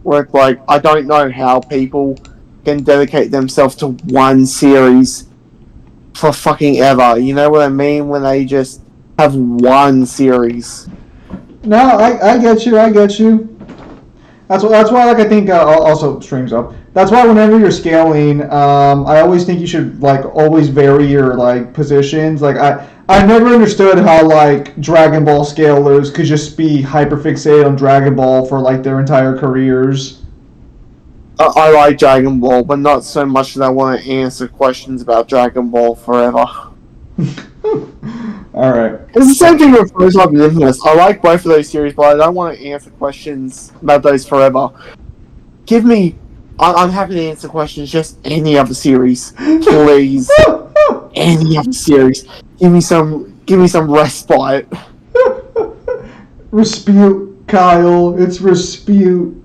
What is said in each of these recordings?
where it's like, I don't know how people can dedicate themselves to one series for fucking ever. You know what I mean? When they just have one series. No, I get you. I get you. That's why like I think also streams up. That's why whenever you're scaling, I always think you should like always vary your like positions. Like I never understood how like Dragon Ball scalers could just be hyper fixated on Dragon Ball for like their entire careers. I like Dragon Ball, but not so much that I want to answer questions about Dragon Ball forever. Alright. It's the same thing with Prototype and Infamous. I like both of those series, but I don't want to answer questions about those forever. Give me... I'm happy to answer questions, just any other series. Please. Any other series. Give me some respite. Respute, Kyle. It's respute.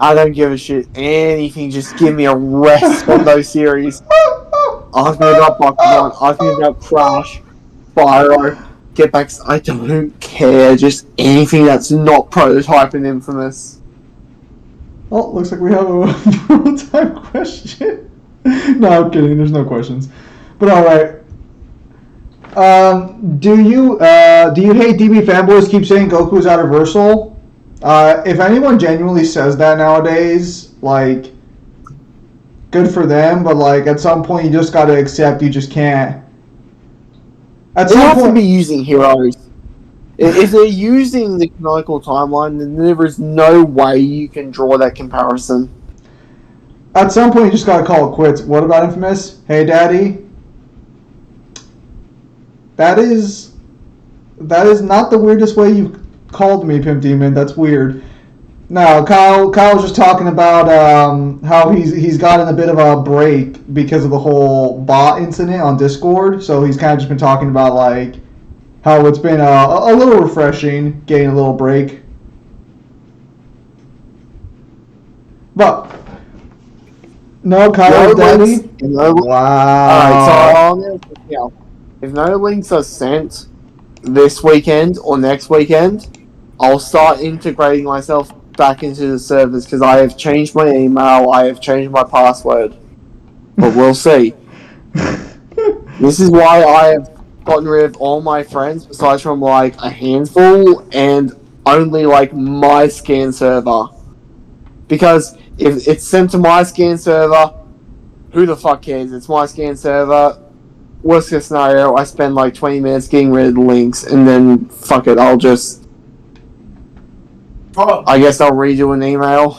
I don't give a shit. Anything, just give me a rest from those series. Ask me about Pokemon, ask me about Crash, Spyro, Get Back. I don't care. Just anything that's not Prototype and Infamous. Oh, looks like we have a real-time question. No, I'm kidding. There's no questions. But alright. Do you hate DB fanboys keep saying Goku's out of Versal? If anyone genuinely says that nowadays, like, good for them, but like at some point you just gotta accept you just can't. They have to be using heroes. If they're using the canonical timeline, then there is no way you can draw that comparison. At some point you just gotta call it quits. What about Infamous? Hey daddy. That is not the weirdest way you called me, Pimp Demon. That's weird. No, Kyle was just talking about how he's gotten a bit of a break because of the whole bot incident on Discord. So he's kind of just been talking about like how it's been a little refreshing, getting a little break. But no, Kyle's daddy. Wow. Alright, so if no links are sent this weekend or next weekend, I'll start integrating myself back into the servers because I have changed my email, I have changed my password. But we'll see. This is why I have gotten rid of all my friends, besides from like a handful, and only like my scan server. Because if it's sent to my scan server, who the fuck cares? It's my scan server. Worst case scenario, I spend like 20 minutes getting rid of the links, and then fuck it, I'll just... I guess I'll redo an email.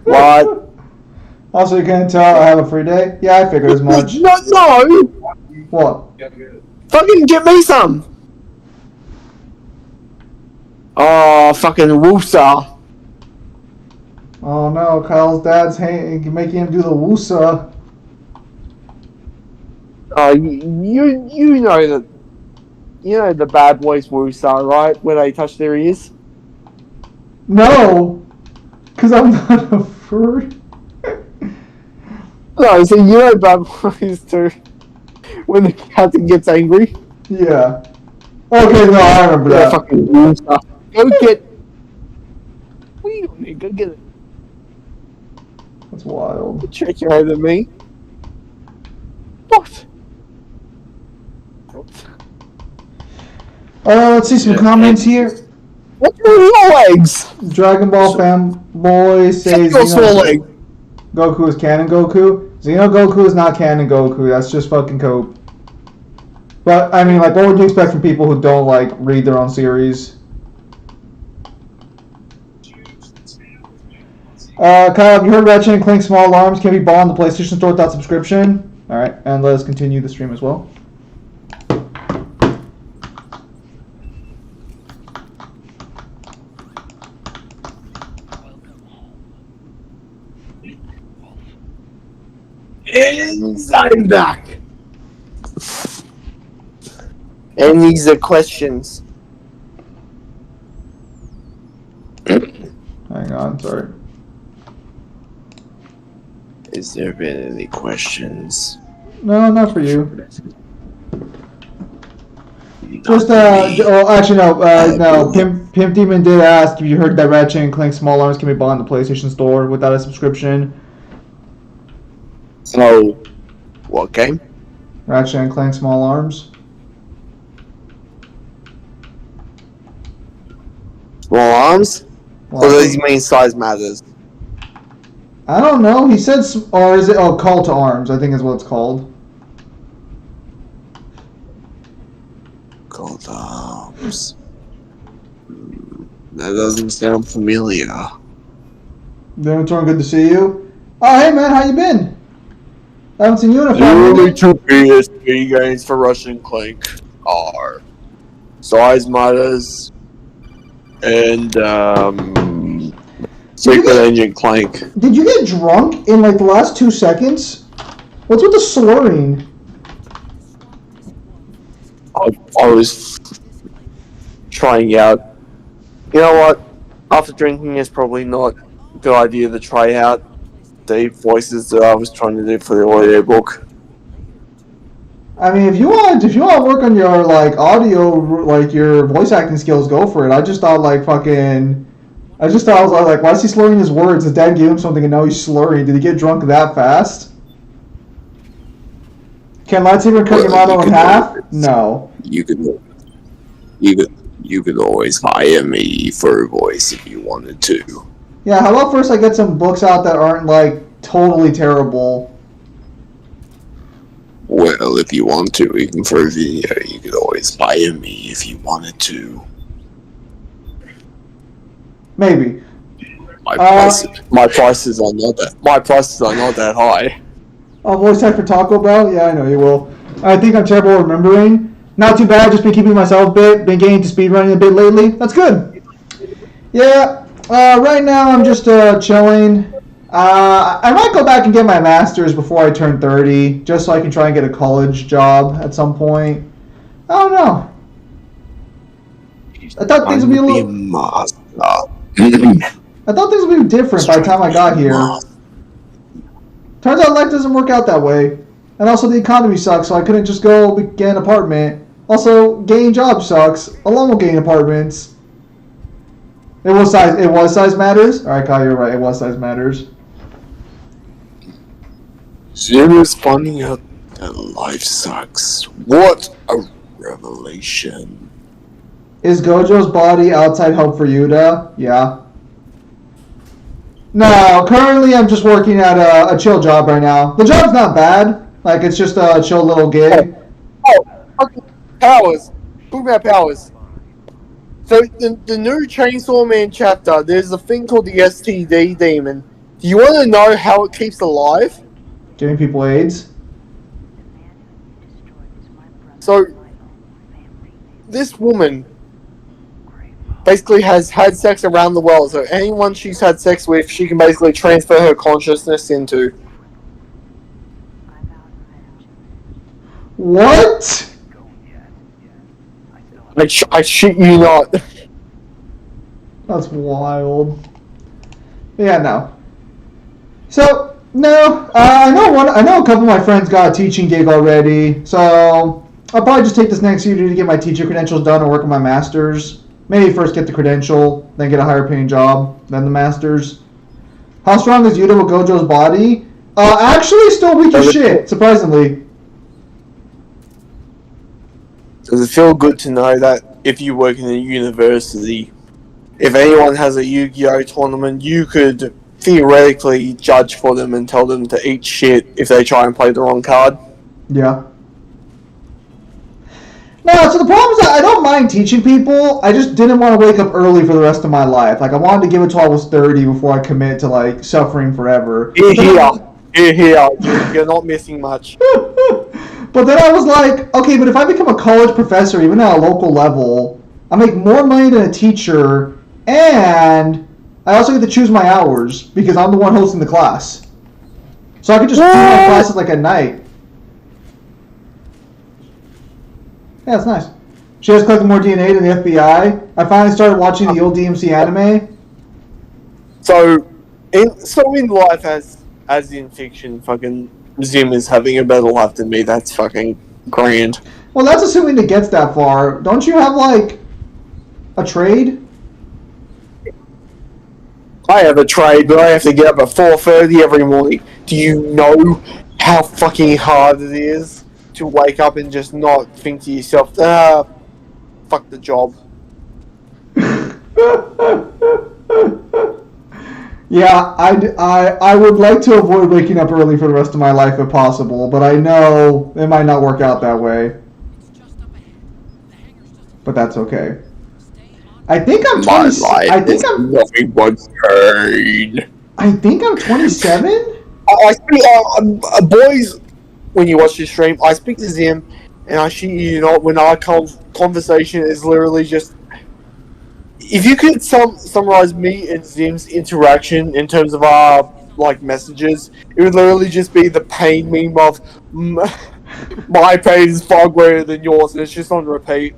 What? Also, you can't tell I have a free day? Yeah, I figured as much. No! What? Fucking get me some! Oh, fucking Woosa. Oh no, Kyle's dad's making him do the Woosa. You know that... You know the bad boys Woosa, right? Where they touch their ears? No! Because I'm not a furry. No, so you know bad boys too. When the captain gets angry. Yeah. Okay, no, I remember that. Fucking Woosa. Go get... What are you doing? Go get it. That's wild. Check your head at me. What? Let's see some comments here. What's with your legs? Dragon Ball fanboy says Goku is canon Goku. Xeno Goku is not canon Goku. That's just fucking cope. But I mean, like, what would you expect from people who don't like read their own series? Kyle, have you heard Ratchet and Clank Small Arms can be bought on the PlayStation Store without subscription? Alright, and let us continue the stream as well. And I'm back. And these are questions. Hang on, sorry. Has there been any questions? No, not for you. Just actually no. Pimp Demon did ask if you heard that Ratchet and Clank Small Arms can be bought in the PlayStation Store without a subscription. So, what game? Ratchet and Clank Small Arms. Small arms? Well, Or does he mean size matters? I don't know. He said, or is it? Oh, Call to Arms. I think is what it's called. Call to arms. That doesn't sound familiar. Damn, Torn, good to see you. Oh, hey man, how you been? I haven't seen you in a The few only minutes. two PSP games for Ratchet and Clank are Size Matters and Secret Engine Clank. Did you get drunk in like the last 2 seconds? What's with the slurring? I was trying out. You know what? After drinking, it's probably not a good idea to try out the voices that I was trying to do for the audiobook. I mean, if you want to work on your like audio, like your voice acting skills, go for it. I just thought I was like, why is he slurring his words? His dad gave him something and now he's slurring. Did he get drunk that fast? Can Lightsaber cut Yamato in half? No. You could always hire me for a voice if you wanted to. Yeah, how about first I get some books out that aren't like totally terrible? Well, if you want to, even for a video, you could always hire me if you wanted to. Maybe. My prices are not that high. I'll voice act for Taco Bell? Yeah, I know you will. I think I'm terrible at remembering. Not too bad, just been keeping myself a bit, been getting to speedrunning a bit lately. That's good. Yeah, right now I'm just chilling. I might go back and get my master's before I turn 30, just so I can try and get a college job at some point. I don't know. I thought things would be a little... I thought things would be different by the time I got here. Turns out life doesn't work out that way. And also the economy sucks, so I couldn't just go get an apartment. Also, getting jobs sucks, along with getting apartments. It was size matters? Alright, Kyle, you're right, it was size matters. It was finding out that life sucks. What a revelation. Is Gojo's body outside help for Yuta? Yeah. No, currently I'm just working at a chill job right now. The job's not bad. Like, it's just a chill little gig. Powers. Talking about powers. So, the new Chainsaw Man chapter, there's a thing called the STD demon. Do you want to know how it keeps alive? Giving people AIDS? So, this woman basically has had sex around the world. So, anyone she's had sex with, she can basically transfer her consciousness into. What? I shit you not. That's wild. Yeah, no. So, no, I know a couple of my friends got a teaching gig already, so I'll probably just take this next year to get my teacher credentials done and work on my master's. Maybe first get the credential, then get a higher paying job, then the master's. How strong is Yuta with Gojo's body? Actually, still weak as shit, surprisingly. Does it feel good to know that if you work in a university, if anyone has a Yu-Gi-Oh tournament, you could theoretically judge for them and tell them to eat shit if they try and play the wrong card? Yeah. No, so the problem is that I don't mind teaching people. I just didn't want to wake up early for the rest of my life. Like, I wanted to give it till I was 30 before I commit to, like, suffering forever. Here. You're not missing much. But then I was like, okay, but if I become a college professor, even at a local level, I make more money than a teacher, and I also get to choose my hours, because I'm the one hosting the class. So I could just do my classes, like, at night. Yeah, it's nice. She has collected more DNA than the FBI. I finally started watching the old DMC anime. So in life as in fiction, fucking Zim is having a better life than me. That's fucking grand. Well, that's assuming it gets that far. Don't you have like a trade? I have a trade, but I have to get up at 4:30 every morning. Do you know how fucking hard it is to wake up and just not think to yourself, fuck the job? Yeah, I would like to avoid waking up early for the rest of my life if possible, but I know it might not work out that way. But that's okay. I think I'm 20. I think I'm nothing but pain. I think I'm 27. I speak, boys. When you watch this stream, I speak to Zim, and I shit you not, when our conversation is literally just. If you could summarize me and Zim's interaction in terms of our like messages, it would literally just be the pain meme of my pain is far greater than yours, and it's just on repeat.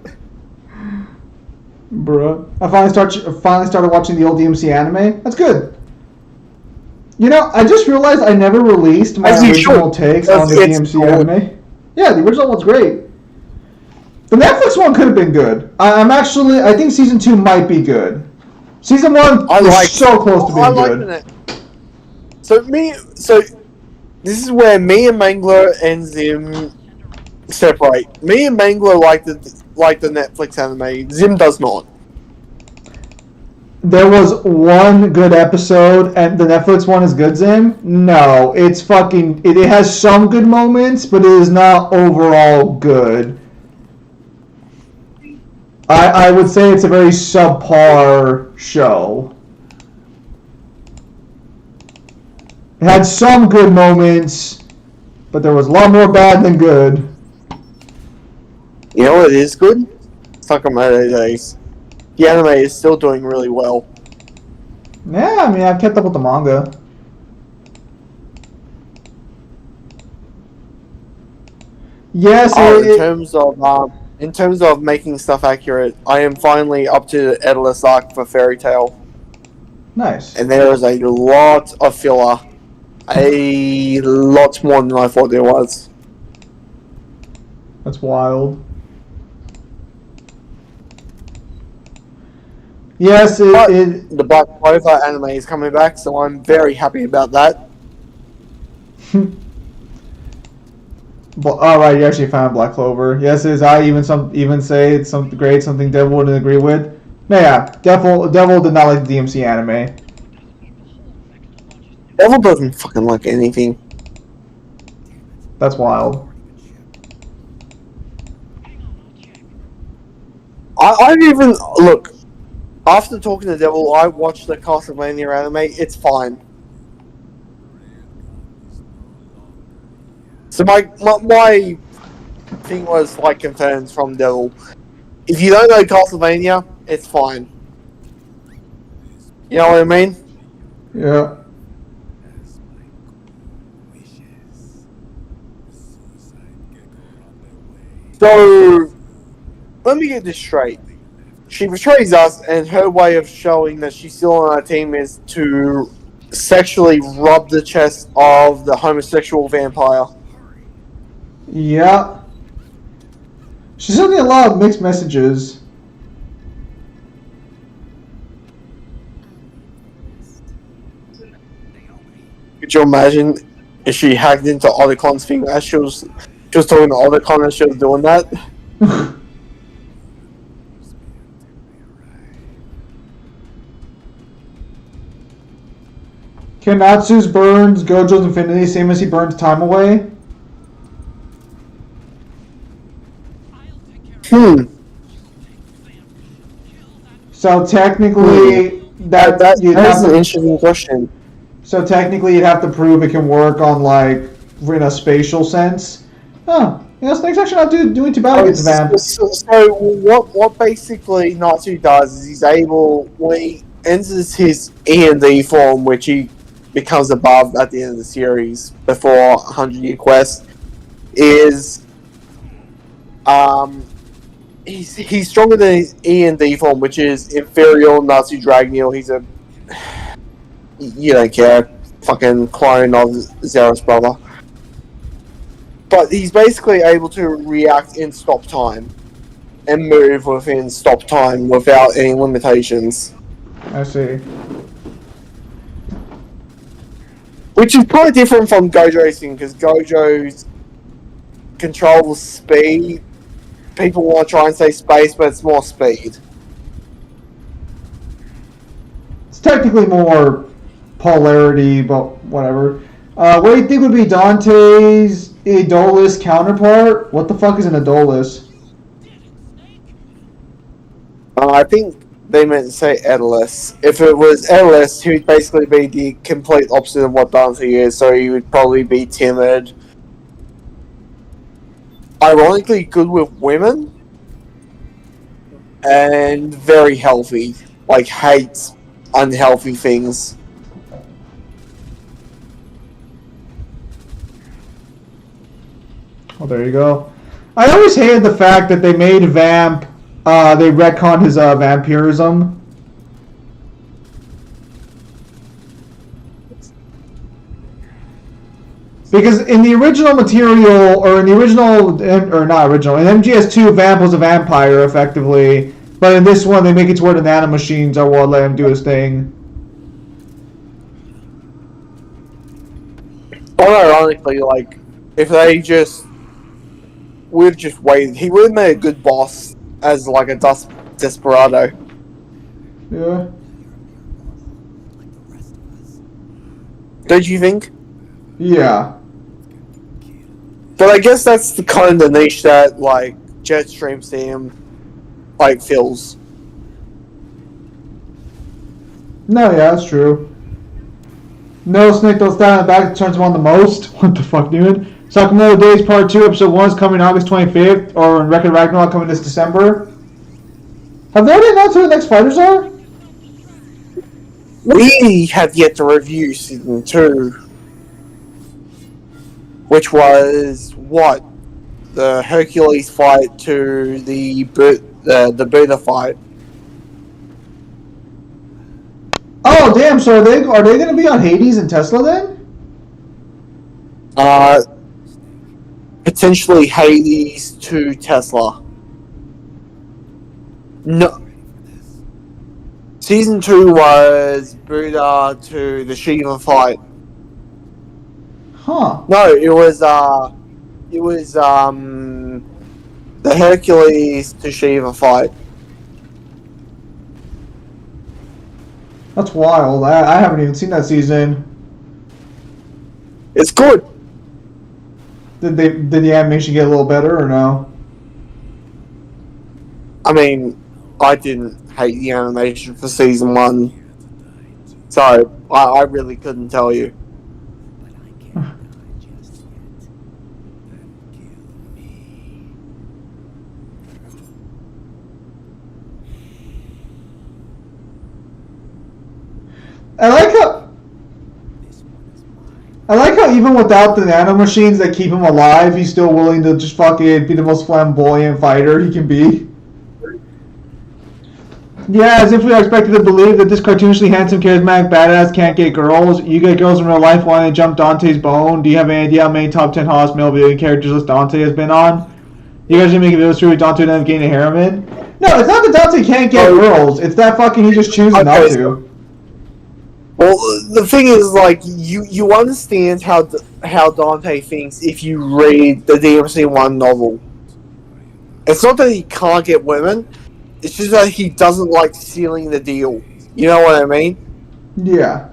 Bruh, I finally started watching the old DMC anime. That's good. You know, I just realized I never released my original takes on the DMC anime. Yeah, the original one's great. The Netflix one could have been good. I think season 2 might be good. Season 1 was so close to being good. So this is where me and Mangler and Zim separate. Me and Mangler like the Netflix anime. Zim does not. There was one good episode, and the Netflix one is good, Zim? No, it's fucking... It has some good moments, but it is not overall good. I would say it's a very subpar show. It had some good moments, but there was a lot more bad than good. You know what is good? Sakamoto Days. The anime is still doing really well. Yeah, I mean, I've kept up with the manga. Yes, in terms of making stuff accurate, I am finally up to the Endless arc for Fairy Tail. Nice. And there is a lot of filler. A lot more than I thought there was. That's wild. Yes, the Black Clover anime is coming back, so I'm very happy about that. Alright, you actually found Black Clover. Yes, is I even say it's something great, something Devil wouldn't agree with. No, yeah, Devil did not like the DMC anime. Devil doesn't fucking like anything. That's wild. I even look. After talking to Devil, I watched the Castlevania anime. It's fine. So my thing was like concerns from Devil. If you don't know Castlevania, it's fine. You know what I mean? Yeah. So let me get this straight. She betrays us, and her way of showing that she's still on our team is to sexually rub the chest of the homosexual vampire. Yeah. She's sending a lot of mixed messages. Could you imagine if she hacked into Otacon's thing as she was talking to Otacon as she was doing that? Can Natsu's burns Gojo's infinity same as he burns time away? So technically, that's an interesting question. So technically, you'd have to prove it can work on like in a spatial sense. Huh? Yeah, Snake's actually not doing too bad against Vamp. So what basically Natsu does is he's able, when he enters his E&D form, which he becomes above at the end of the series before 100-year quest, is he's stronger than his E&D form, which is Inferior Natsu Dragneel. He's a, you don't care, fucking clone of Zera's brother. but he's basically able to react in stop time and move within stop time without any limitations. I see. Which is quite different from Gojo racing, because Gojo's controls speed. People want to try and say space, but it's more speed. It's technically more polarity, but whatever. What do you think would be Dante's Idolus counterpart? What the fuck is an Idolus? I think they meant to say Edalus. If it was Edalus, he would basically be the complete opposite of what Dante is, so he would probably be timid. Ironically good with women. And very healthy. Like, hates unhealthy things. Well, there you go. I always hated the fact that they made Vamp, they retconned his vampirism. Because in the original material, or in the original, or not original, in MGS2, Vamp was a vampire, effectively. But in this one, they make it to where the nanomachines are what let him do his thing. Ironically, like, if they just would have just waited, he would have made a good boss as, like, a desperado. Yeah. Don't you think? Yeah. But I guess that's the kind of niche that, like, Jetstream Steam, like, fills. No, yeah, that's true. No, Snake, they'll stand in the back turns him on the most. What the fuck, dude? Sakamoto Days Part 2, Episode 1 is coming August 25th, or Record Ragnarok coming this December. Have they already announced who the next fighters are? We have yet to review Season 2, which was, what? The Hercules fight to the Buddha fight. Oh, damn, so are they going to be on Hades and Tesla then? Potentially Hades to Tesla. No. Season 2 was Buddha to the Shiva fight. Huh. No, it was the Hercules to Shiva fight. That's wild. I haven't even seen that season. It's good. Did the animation get a little better or no? I mean, I didn't hate the animation for Season 1, so I really couldn't tell you. I like how even without the nanomachines that keep him alive, he's still willing to just fucking be the most flamboyant fighter he can be. Yeah, as if we are expected to believe that this cartoonishly handsome, charismatic badass can't get girls. You get girls in real life wanting to jump Dante's bone. Do you have any idea how many top 10 hottest male video characters this Dante has been on? You guys gonna make a video through Dante and getting a harem? No, it's not that Dante can't get girls. It's that fucking he just chooses not to. Well, the thing is, like, you understand how Dante thinks if you read the DMC1 novel. It's not that he can't get women, it's just that he doesn't like sealing the deal. You know what I mean? Yeah.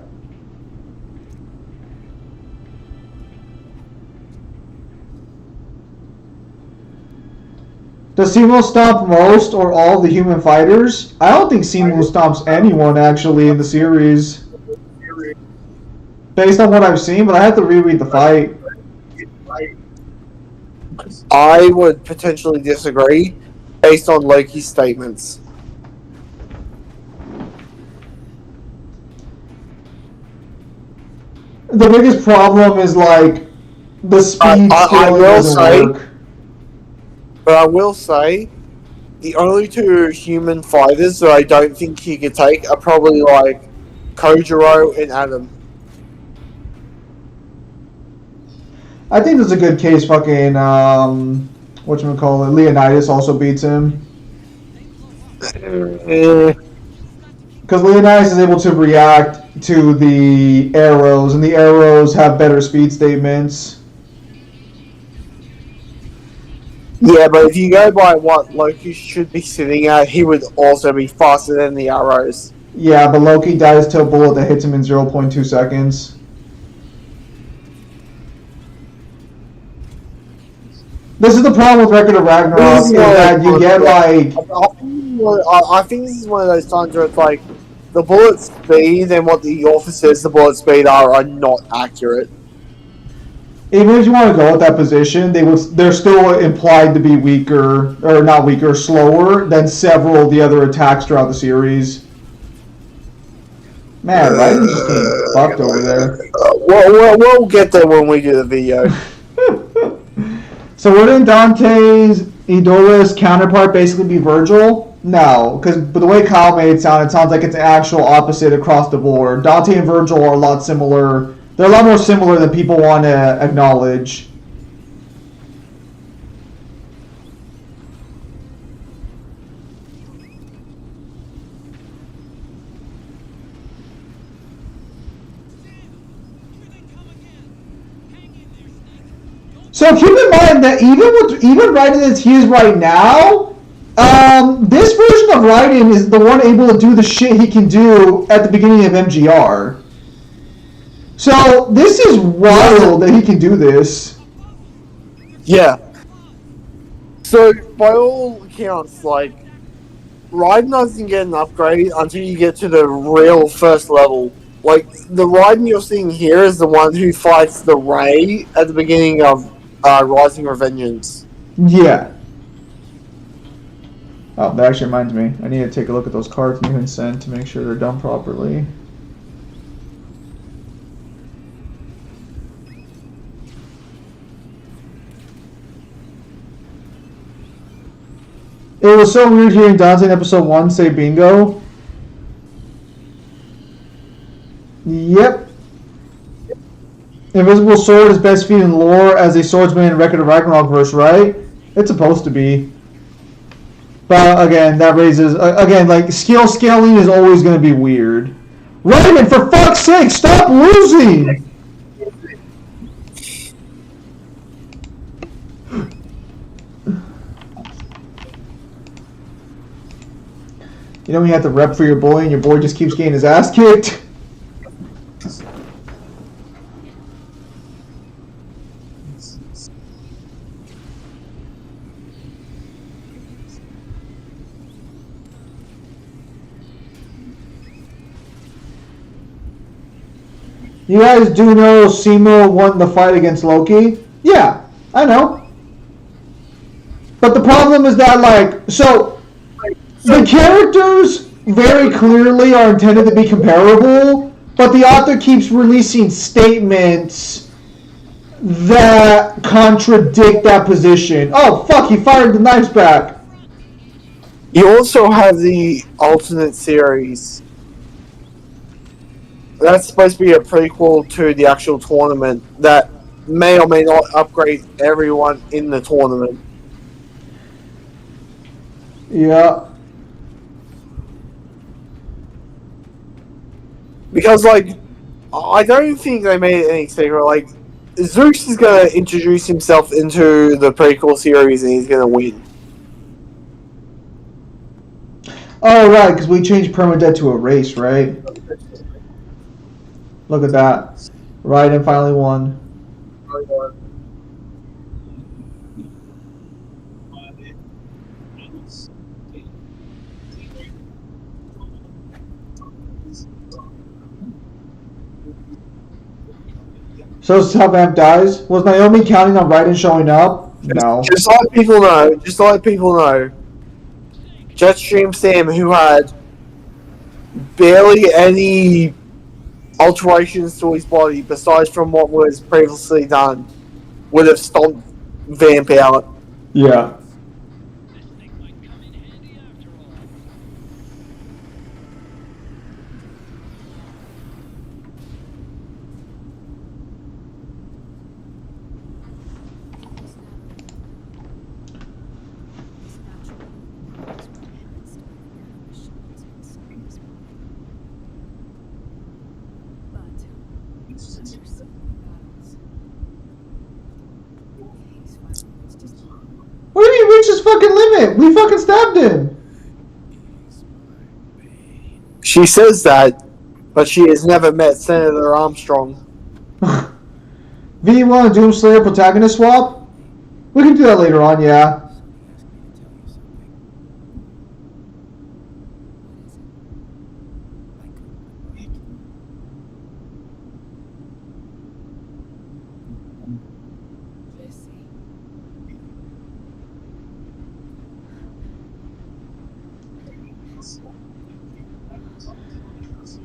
Does Simo stomp most or all the human fighters? I don't think Simo stomps anyone, actually, in the series. Based on what I've seen, but I have to reread the fight. I would potentially disagree, based on Loki's statements. The biggest problem is, like, the speed scaling doesn't work. But I will say, the only two human fighters that I don't think he could take are probably, like, Kojiro and Adam. I think there's a good case. Fucking whatchamacallit, Leonidas also beats him Eh, because Leonidas is able to react to the arrows, and the arrows have better speed statements. yeah, but if you go by what Loki should be sitting at, he would also be faster than the arrows. Yeah, but Loki dies to a bullet that hits him in 0.2 seconds. This is the problem with Record of Ragnarok is that you get like I think this is one of those times where it's like the bullet speed and what the author says the bullet speed are not accurate. even if you want to go at that position, they're still implied to be weaker or not weaker, slower than several of the other attacks throughout the series. Man, Raiden's just getting fucked over there. We'll get there when we do the video. So wouldn't Dante's Idola's counterpart basically be Virgil? No, because the way Kyle made it sounds like it's an actual opposite across the board. Dante and Virgil are a lot similar. They're a lot more similar than people want to acknowledge. So keep in mind that even Raiden as he is right now, this version of Raiden is the one able to do the shit he can do at the beginning of MGR. So this is wild that he can do this. Yeah. So by all accounts, like Raiden doesn't get an upgrade until you get to the real first level. Like the Raiden you're seeing here is the one who fights the Ray at the beginning of Rising Revengeance. Yeah. Oh, that actually reminds me. I need to take a look at those cards you can send to make sure they're done properly. It was so weird hearing Dante in episode 1 say bingo. Yep. Invisible Sword is best feat in lore as a swordsman in Record of Ragnarok verse, right? It's supposed to be. But again, that raises... again, like, skill scaling is always going to be weird. Raiden, for fuck's sake, stop losing! You know when you have to rep for your boy and your boy just keeps getting his ass kicked? You guys do know Simo won the fight against Loki? Yeah, I know. But the problem is that, like, so the characters very clearly are intended to be comparable, but the author keeps releasing statements that contradict that position. Oh, fuck, he fired the knives back. You also have the alternate series. That's supposed to be a prequel to the actual tournament that may or may not upgrade everyone in the tournament. Yeah. Because, like, I don't think they made it any secret. Like, Zeus is going to introduce himself into the prequel series and he's going to win. Oh, right, because we changed permadeath to a race, right? Look at that. Raiden finally won. So this is how Vamp dies? Was Naomi counting on Raiden showing up? No. Just to let people know, Jetstream Sam, who had barely any alterations to his body besides from what was previously done, would have stomped Vamp out. Yeah. it. We fucking stabbed him. She says that, but she has never met Senator Armstrong. V1 Doomslayer protagonist swap? We can do that later on, yeah.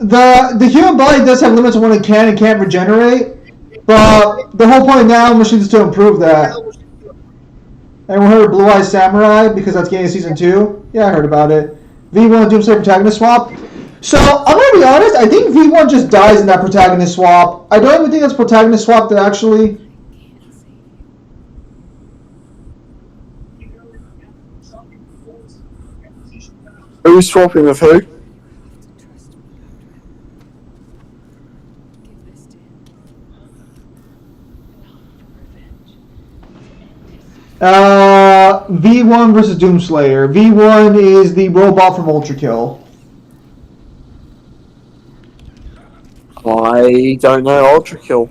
The human body does have limits on when it can and can't regenerate, but the whole point now machines is to improve that. Anyone heard of Blue Eyes Samurai because that's getting season 2? Yeah, I heard about it. V1 Doomslayer protagonist swap. So I'm gonna be honest. I think V1 just dies in that protagonist swap. I don't even think that's protagonist swap that actually. Who's swapping with who? V1 versus Doomslayer. V1 is the robot from Ultra Kill. I don't know Ultra Kill.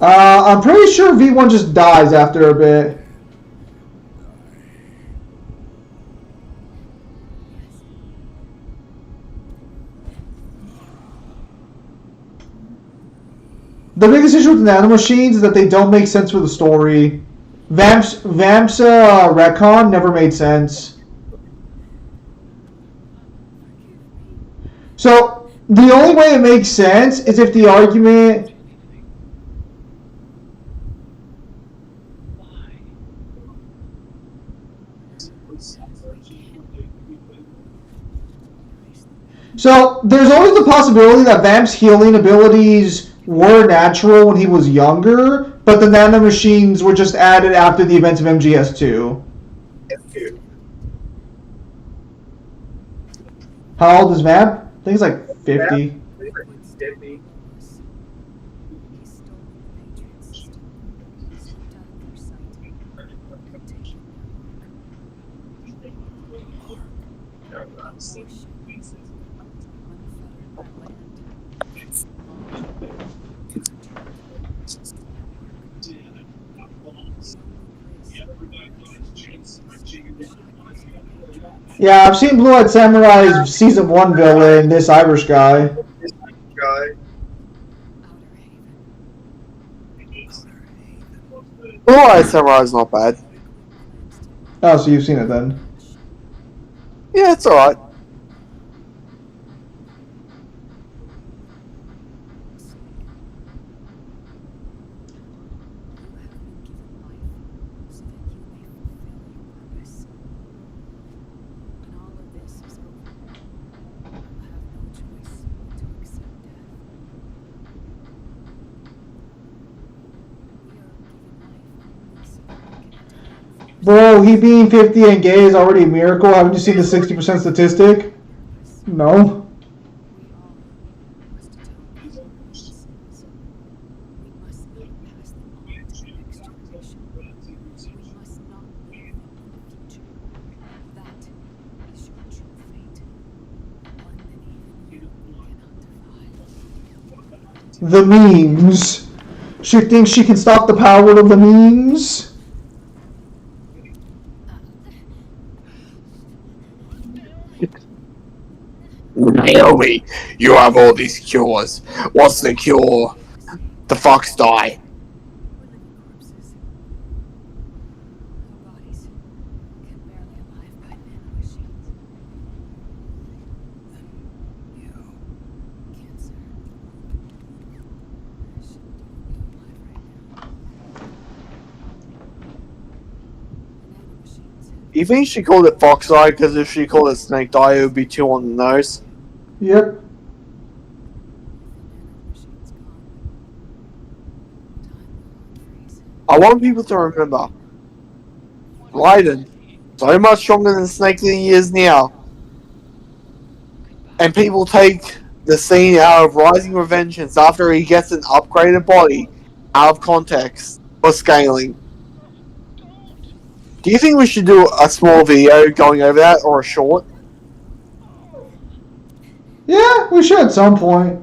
I'm pretty sure V1 just dies after a bit. The biggest issue with nanomachines is that they don't make sense for the story. Vamp's retcon never made sense. So the only way it makes sense is if the argument. So there's always the possibility that Vamp's healing abilities were natural when he was younger, but the nanomachines were just added after the events of MGS2. How old is Vamp? I think he's like 50. Yeah, I've seen Blue Eyed Samurai's season 1 villain, this Irish guy. Blue Eyed Samurai's not bad. Oh, so you've seen it then. Yeah, it's alright. Bro, he being 50 and gay is already a miracle. Haven't you seen the 60% statistic? No. The memes. She thinks she can stop the power of the memes. Naomi, you have all these cures. What's the cure? The fox die. You think she called it fox eye because if she called it snake eye, it would be 2 on the nose? Yep. I want people to remember, Raiden, so much stronger than Snake than he is now. And people take the scene out of Rising Revengeance after he gets an upgraded body out of context for scaling. Do you think we should do a small video going over that, or a short? Yeah, we should at some point.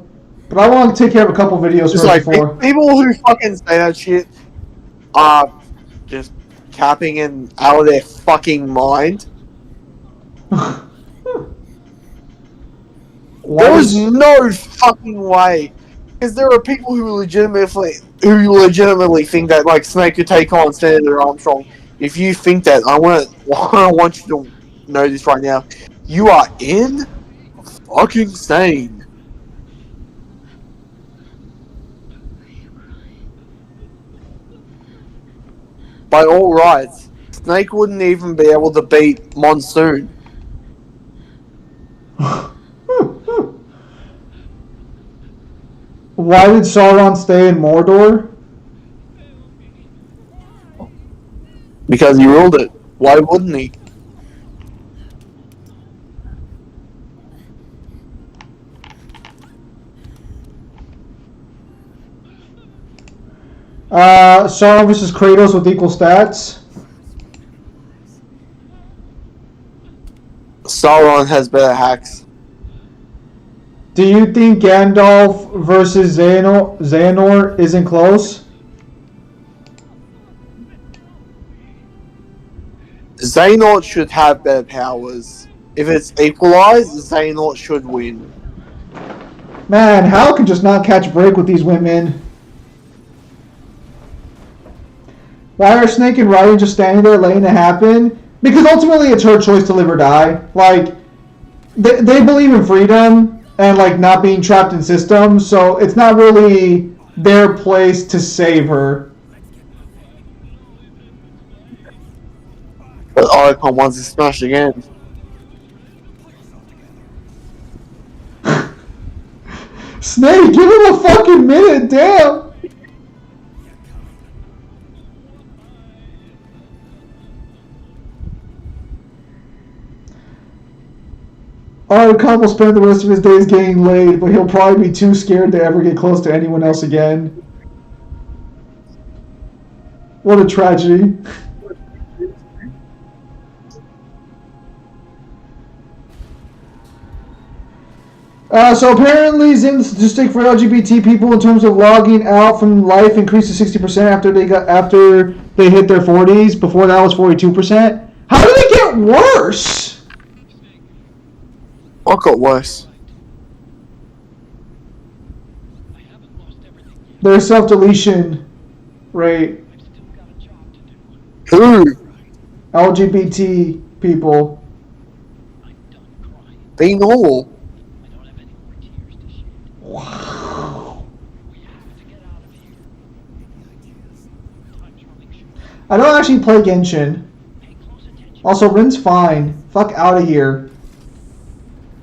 But I want to take care of a couple videos Just first like before. people who fucking say that shit are just capping and out of their fucking mind. There is no fucking way, because there are people who legitimately think that like Snake could take on Senator Armstrong. If you think that, I want you to know this right now. You are fucking insane. By all rights, Snake wouldn't even be able to beat Monsoon. Why did Sauron stay in Mordor? Because he ruled it. Why wouldn't he? Sauron versus Kratos with equal stats. Sauron has better hacks. Do you think Gandalf versus Xehanort isn't close? Xehanort should have better powers. If it's equalized, Xehanort should win. Man, Hal can just not catch a break with these women. Why are Snake and Ryan just standing there letting it happen? Because ultimately it's her choice to live or die. Like, they believe in freedom and like not being trapped in systems, so it's not really their place to save her. But Oricon wants to smash again. Snake, give him a fucking minute, damn! Oricon will spend the rest of his days getting laid, but he'll probably be too scared to ever get close to anyone else again. What a tragedy. So apparently Zim's statistic for LGBT people in terms of logging out from life increased to 60% after they hit their 40s. Before that was 42%. How did it get worse? What got worse? Their self-deletion rate. Who? LGBT people. Be normal. Wow. I don't actually play Genshin. Also, Rin's fine. Fuck out of here.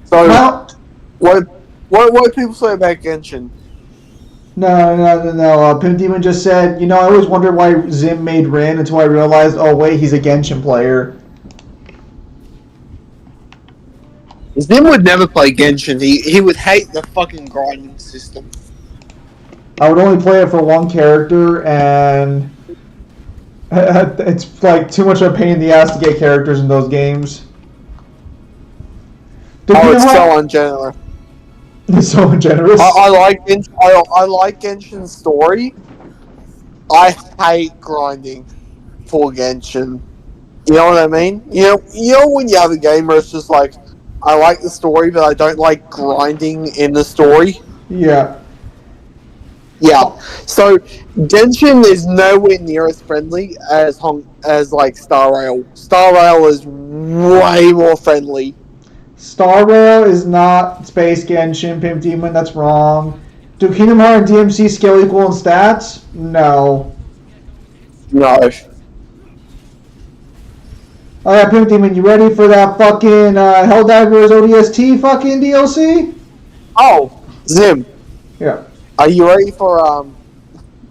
So, Now, what do people say about Genshin? No. Pimp Demon just said, I always wondered why Zim made Rin until I realized, oh wait, he's a Genshin player. Zim would never play Genshin. He would hate the fucking grinding system. I would only play it for one character, and it's like too much of a pain in the ass to get characters in those games. It's so ungenerous. It's so ungenerous. I like Genshin's story. I hate grinding for Genshin. You know what I mean? You know when you have a game where it's just like, I like the story, but I don't like grinding in the story. Yeah. Yeah. So Genshin is nowhere near as friendly as like Star Rail. Star Rail is way more friendly. Star Rail is not Space Genshin, Pimp Demon. That's wrong. Do Kingdom Hearts and DMC scale equal in stats? No. No. Alright, Pimp Demon, you ready for that fucking Helldivers ODST fucking DLC? Oh, Zim. Yeah. Are you ready for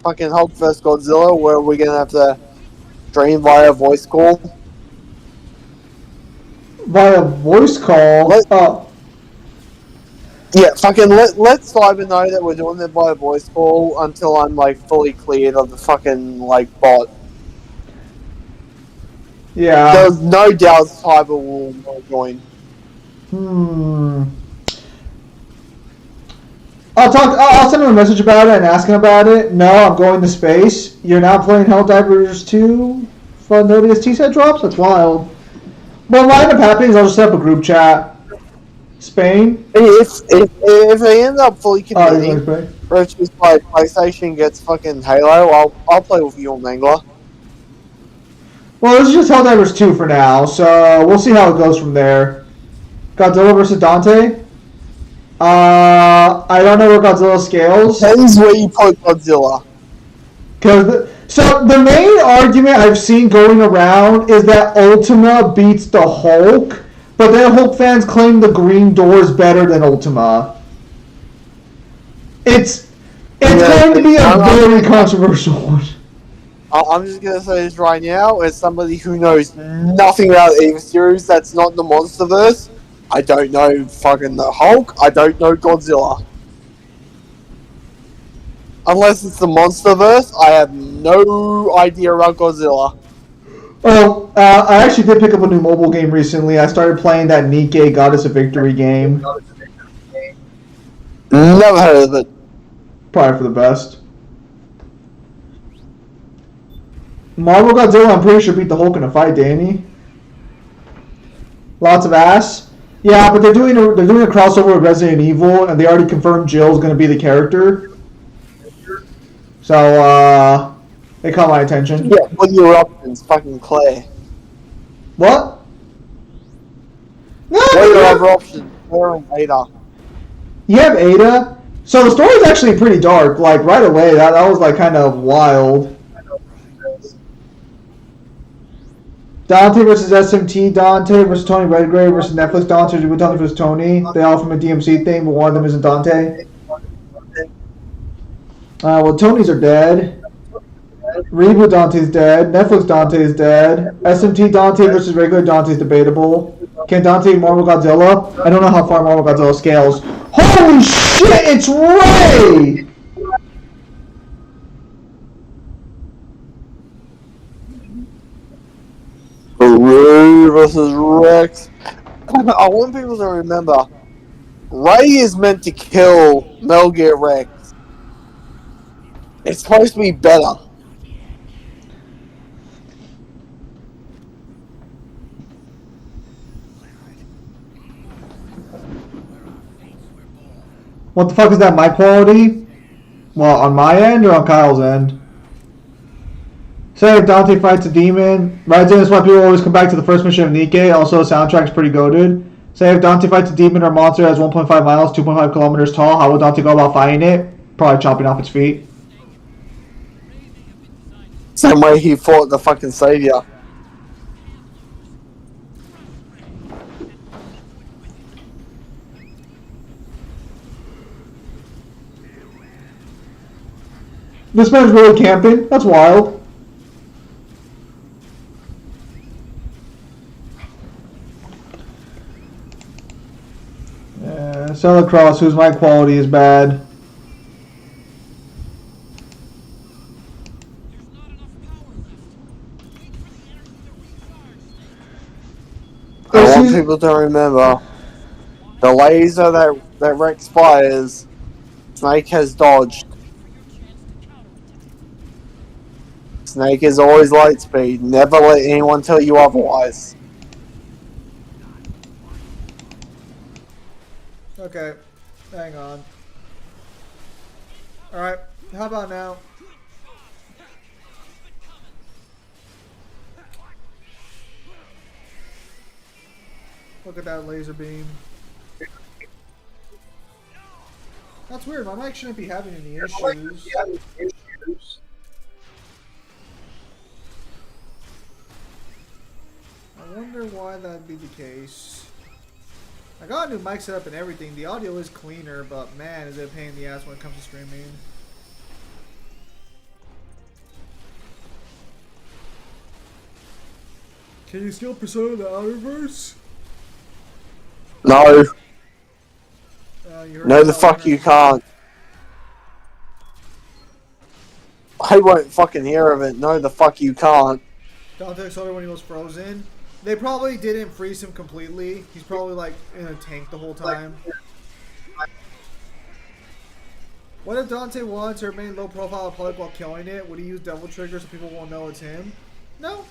fucking Hulk vs. Godzilla, where we're gonna have to stream via voice call? Via voice call? What? Yeah, fucking let Simon know that we're doing it by a voice call until I'm like fully cleared of the fucking like bot. Yeah. There's no doubt Cyber will join. I'll send him a message about it and ask him about it. No, I'm going to space. You're not playing Helldivers 2? Fun no DST set drops? That's wild. But what might end up happening is I'll just set up a group chat. Spain? If they end up fully Oh, you're committing, going to Spain? or it's just like PlayStation gets fucking Halo, I'll play with you on Mangler. Well, this is just Helldivers 2 for now, so we'll see how it goes from there. Godzilla versus Dante? I don't know where Godzilla scales. Depends where you put Godzilla. So the main argument I've seen going around is that Ultima beats the Hulk, but then Hulk fans claim the Green Door is better than Ultima. It's going to be a very controversial one. I'm just gonna say this right now, as somebody who knows nothing about either series that's not the MonsterVerse. I don't know fucking the Hulk. I don't know Godzilla. Unless it's the MonsterVerse, I have no idea about Godzilla. Oh, I actually did pick up a new mobile game recently. I started playing that Nikkei Goddess of Victory game. Never heard of it. Probably for the best. Marvel Godzilla, I'm pretty sure beat the Hulk in a fight, Danny. Lots of ass. Yeah, but they're doing a crossover with Resident Evil, and they already confirmed Jill's going to be the character. So, they caught my attention. Yeah, what are your options? Fucking Claire. What? No, what are your other options? Claire and Ada. You have Ada? So the story's actually pretty dark. Like, right away, that was, like, kind of wild. Dante versus SMT Dante versus Tony Redgrave versus Netflix Dante versus Tony. They all from a DMC thing, but one of them isn't Dante. Well, Tony's are dead. Reboot Dante's dead. Netflix Dante is dead. SMT Dante versus regular Dante is debatable. Can Dante Marvel Godzilla? I don't know how far Marvel Godzilla scales. Holy shit, it's Ray! Ray versus Rex. I want people to remember, Ray is meant to kill Metal Gear Rex. It's supposed to be better. What the fuck is that, my quality? Well, on my end or on Kyle's end? Say if Dante fights a demon, right? That's why people always come back to the first mission of Nikkei. Also, the soundtrack's pretty goated. Say if Dante fights a demon or monster that's 1.5 miles, 2.5 kilometers tall, how would Dante go about fighting it? Probably chopping off its feet. Same way he fought the fucking Savior. This man's really camping. That's wild. Celicross, whose mic quality is bad. I want people to remember, the laser that Rex fires, Snake has dodged. Snake is always light speed. Never let anyone tell you otherwise. Okay, hang on. Alright, how about now? Look at that laser beam. That's weird, my mic shouldn't be having any issues. I wonder why that'd be the case. I got a new mic set up and everything. The audio is cleaner, but man, is it a pain in the ass when it comes to streaming. Can you still Persona the Outerverse? No. You heard No, the about fuck Winter you Soldier? can't. I won't fucking hear of it. No, the fuck you can't. Dante Exoder when he was frozen. They probably didn't freeze him completely. He's probably like in a tank the whole time. What if Dante wants to remain low profile in public while killing it? Would he use Devil Trigger so people won't know it's him? No.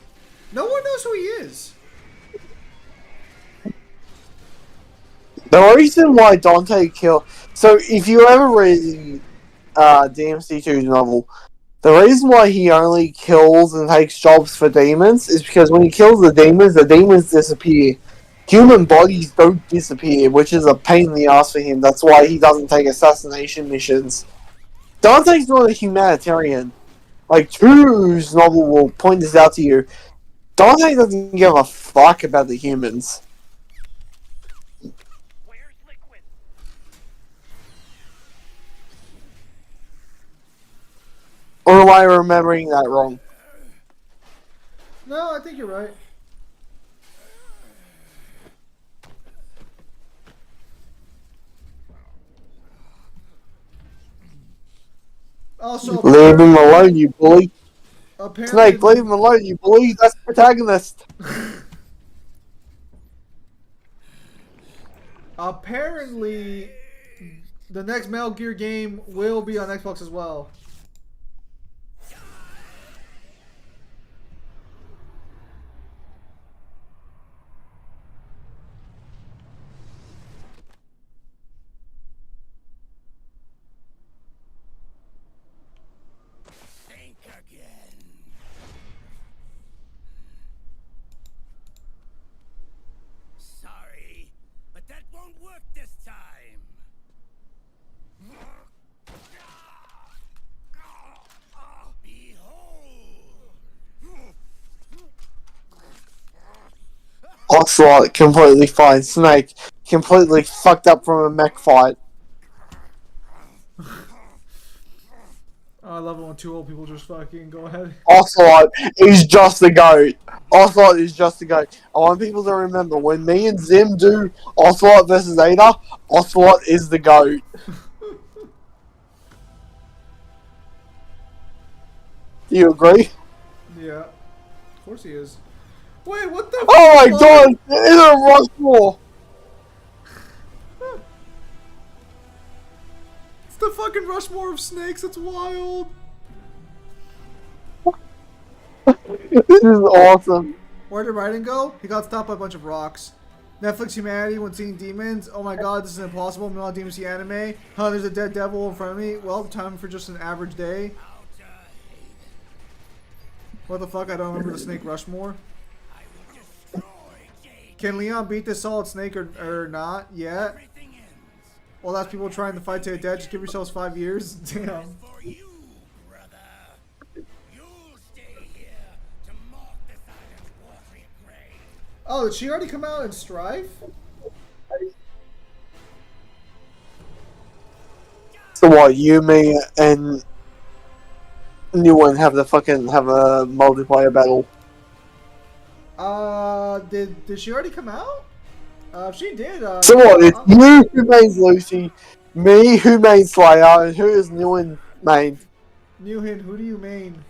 No one knows who he is. The reason why Dante killed. So, if you ever read DMC2's novel, the reason why he only kills and takes jobs for demons is because when he kills the demons disappear. Human bodies don't disappear, which is a pain in the ass for him. That's why he doesn't take assassination missions. Dante's not a humanitarian. Like, Tu's novel will point this out to you. Dante doesn't give a fuck about the humans. Or am I remembering that wrong? No, I think you're right. Also, Leave him alone, you bully. apparently, Snake, leave him alone, you bully. That's the protagonist. apparently, the next Metal Gear game will be on Xbox as well. Sorry, but that won't work this time. Ocelot, completely fine. Snake, completely fucked up from a mech fight. Oh, I love it when two old people just fucking go ahead. Ocelot is just the GOAT. Ocelot is just the GOAT. I want people to remember, when me and Zim do Ocelot versus Ada, Ocelot is the GOAT. Do you agree? Yeah, of course he is. Wait, what the? Oh my fuck? god! It's a Rushmore! It's the fucking Rushmore of snakes. It's wild. This is awesome. Where did Raiden go? He got stopped by a bunch of rocks. Netflix humanity when seeing demons. Oh my god, this is impossible. Meanwhile, DMC anime. Huh, there's a dead devil in front of me. Well, time for just an average day. What the fuck? I don't remember the Snake Rushmore. Can Leon beat this Solid Snake or not yet? Well, that's people trying to fight to the death. Just give yourselves 5 years. Damn. Oh, did she already come out in Strife? So what, you, me, and New One have a multiplayer battle? Did she already come out? If she did, So what, it's you who mains Lucy, me who mains Slayer, and who is New One main? Newhin, who do you main?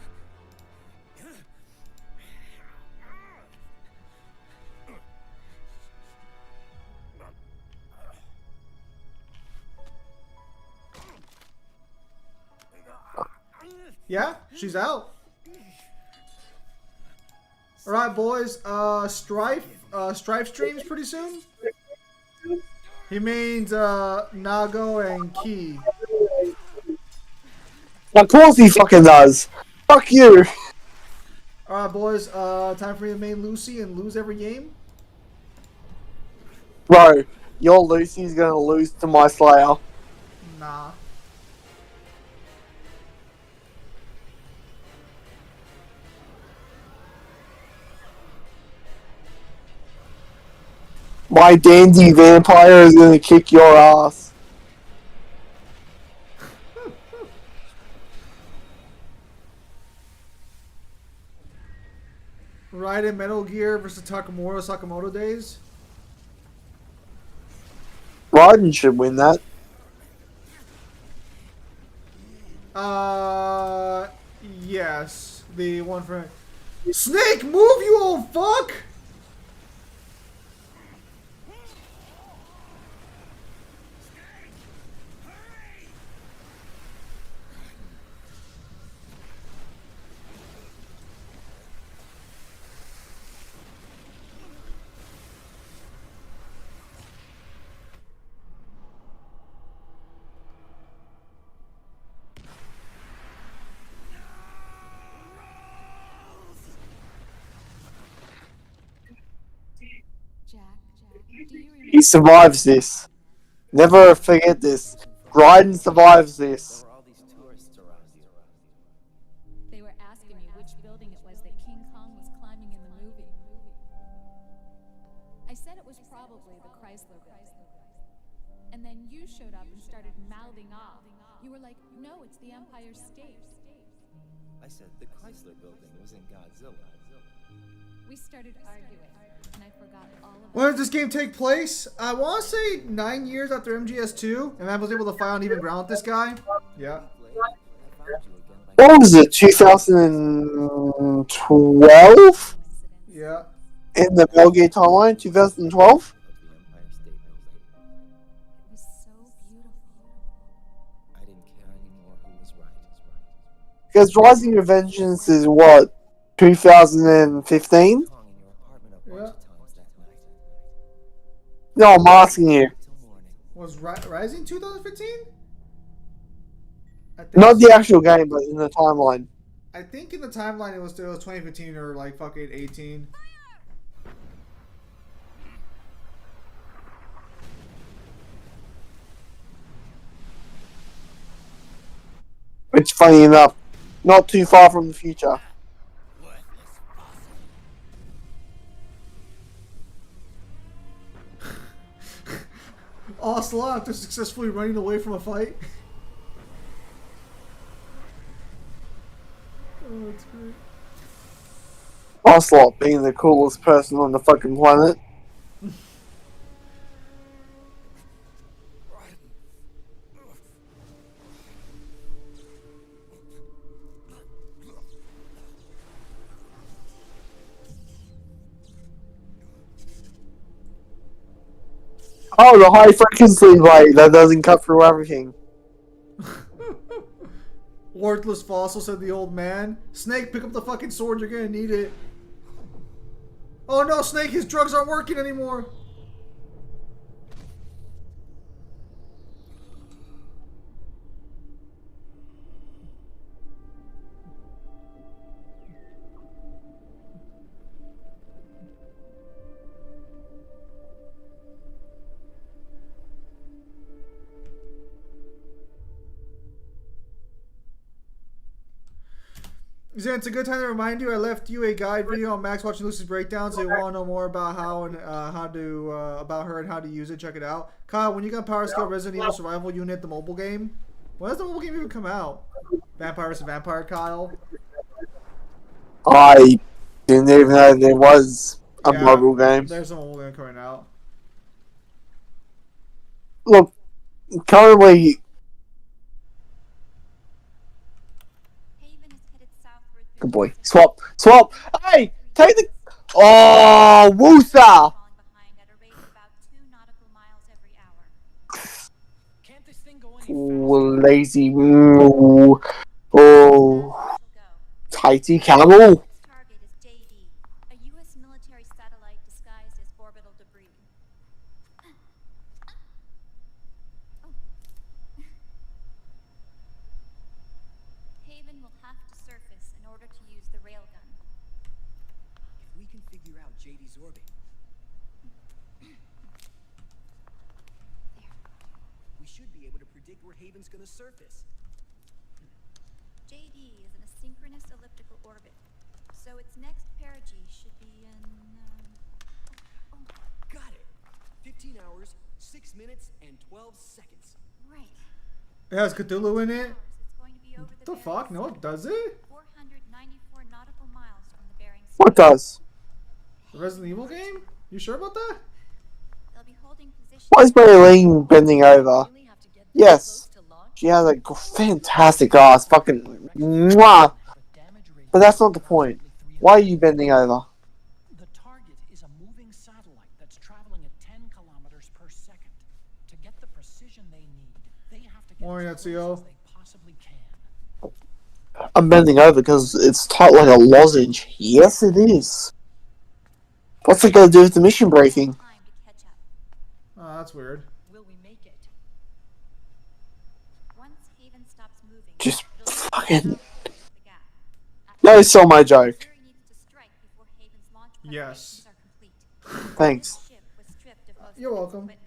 Yeah, she's out. Alright, boys. Strife streams pretty soon. He means Nago and Key. Of course he fucking does. Fuck you. Alright, boys. Time for me to main Lucy and lose every game. Bro, your Lucy's gonna lose to my Slayer. Nah. My dandy vampire is gonna kick your ass. Raiden Metal Gear versus Sakamoto days. Raiden should win that. The one for Snake, move, you old fuck! He survives this. Never forget this. Dryden survives this. There were all these tourists around here. They were asking me which building it was that King Kong was climbing in the movie. I said it was probably the Chrysler building. And then you showed up and started mouthing off. You were like, no, it's the Empire State. I said the Chrysler building was in Godzilla. We started arguing, and I forgot all about When did this game take place? I want to say 9 years after MGS2, and I was able to fight on even ground with this guy. Yeah. Later, I found you again by What was it? 2012? Yeah. In the Metal Gear timeline, 2012? of the Empire State Building. It was so beautiful. I didn't care anymore who was right. Because Rising of Vengeance is what? 2015? Kong in your apartment a bunch Yeah. of times that night. No, I'm asking you. Till morning. Was Rising 2015? I think Not the so. actual game, but in the timeline. I think in the timeline it was 2015 or like fucking 18. Which, funny enough, not too far from the future. Worthless fossil. Ocelot after successfully running away from a fight. Oh, that's great. Ocelot being the coolest person on the fucking planet. Oh, the high frequency light that doesn't cut through everything. Worthless fossil, said the old man. Snake, pick up the fucking sword, you're gonna need it. Oh no, Snake, his drugs aren't working anymore. Zan, it's a good time to remind you. I left you a guide video on Max watching Lucy's breakdown, so you want to know more about how and how to about her and how to use it. Check it out. Kyle, when you got Power Scale Resident Evil Survival Unit, the mobile game, when does the mobile game even come out? Vampire vs. Vampire, Kyle. I didn't even know there was a Yeah, mobile game. There's a mobile game coming out. Look, currently, Haven is headed southward through good boy. Swap. Hey, take the. Oh, Woosa! falling behind at a rate of about 2 nautical miles every hour. Can't this thing go any Ooh, lazy. Ooh. Oh, She'll go. tighty camel. Its target is JD, a U.S. military satellite disguised as orbital debris. Haven will have to surface in order to use the railgun. If we can figure out JD's orbit, There. we should be able to predict where Haven's gonna surface. JD is in a synchronous elliptical orbit, so its next perigee should be in. Got it. 15 hours, 6 minutes, and 12 seconds. Right. It has Cthulhu in it. It's going to be over What the Bering fuck? No, Sea, it does it? 494 nautical miles from the Bering Sea. What does? The Resident Evil game? You sure about that? They'll be holding position. Why is Maylene bending over? Yes. She has a fantastic ass. Fucking. Mwah. But damage But that's not the point. Why are you bending over? The target is a moving satellite that's traveling at 10 kilometers per second. To get the precision they need, they have to get Morning, as close Ezio. as they possibly can. I'm bending over because it's tight like a lozenge. Yes, it is. What's it got to do with the mission briefing? Time to catch up. Oh, that's weird. Will we make it? Once Haven stops moving, Just it'll fucking. close the gap. No, saw my joke. Missouri needs to strike before Haven's launch Yes. preparations are complete. Thanks. This ship was stripped of most You're of its welcome. equipment,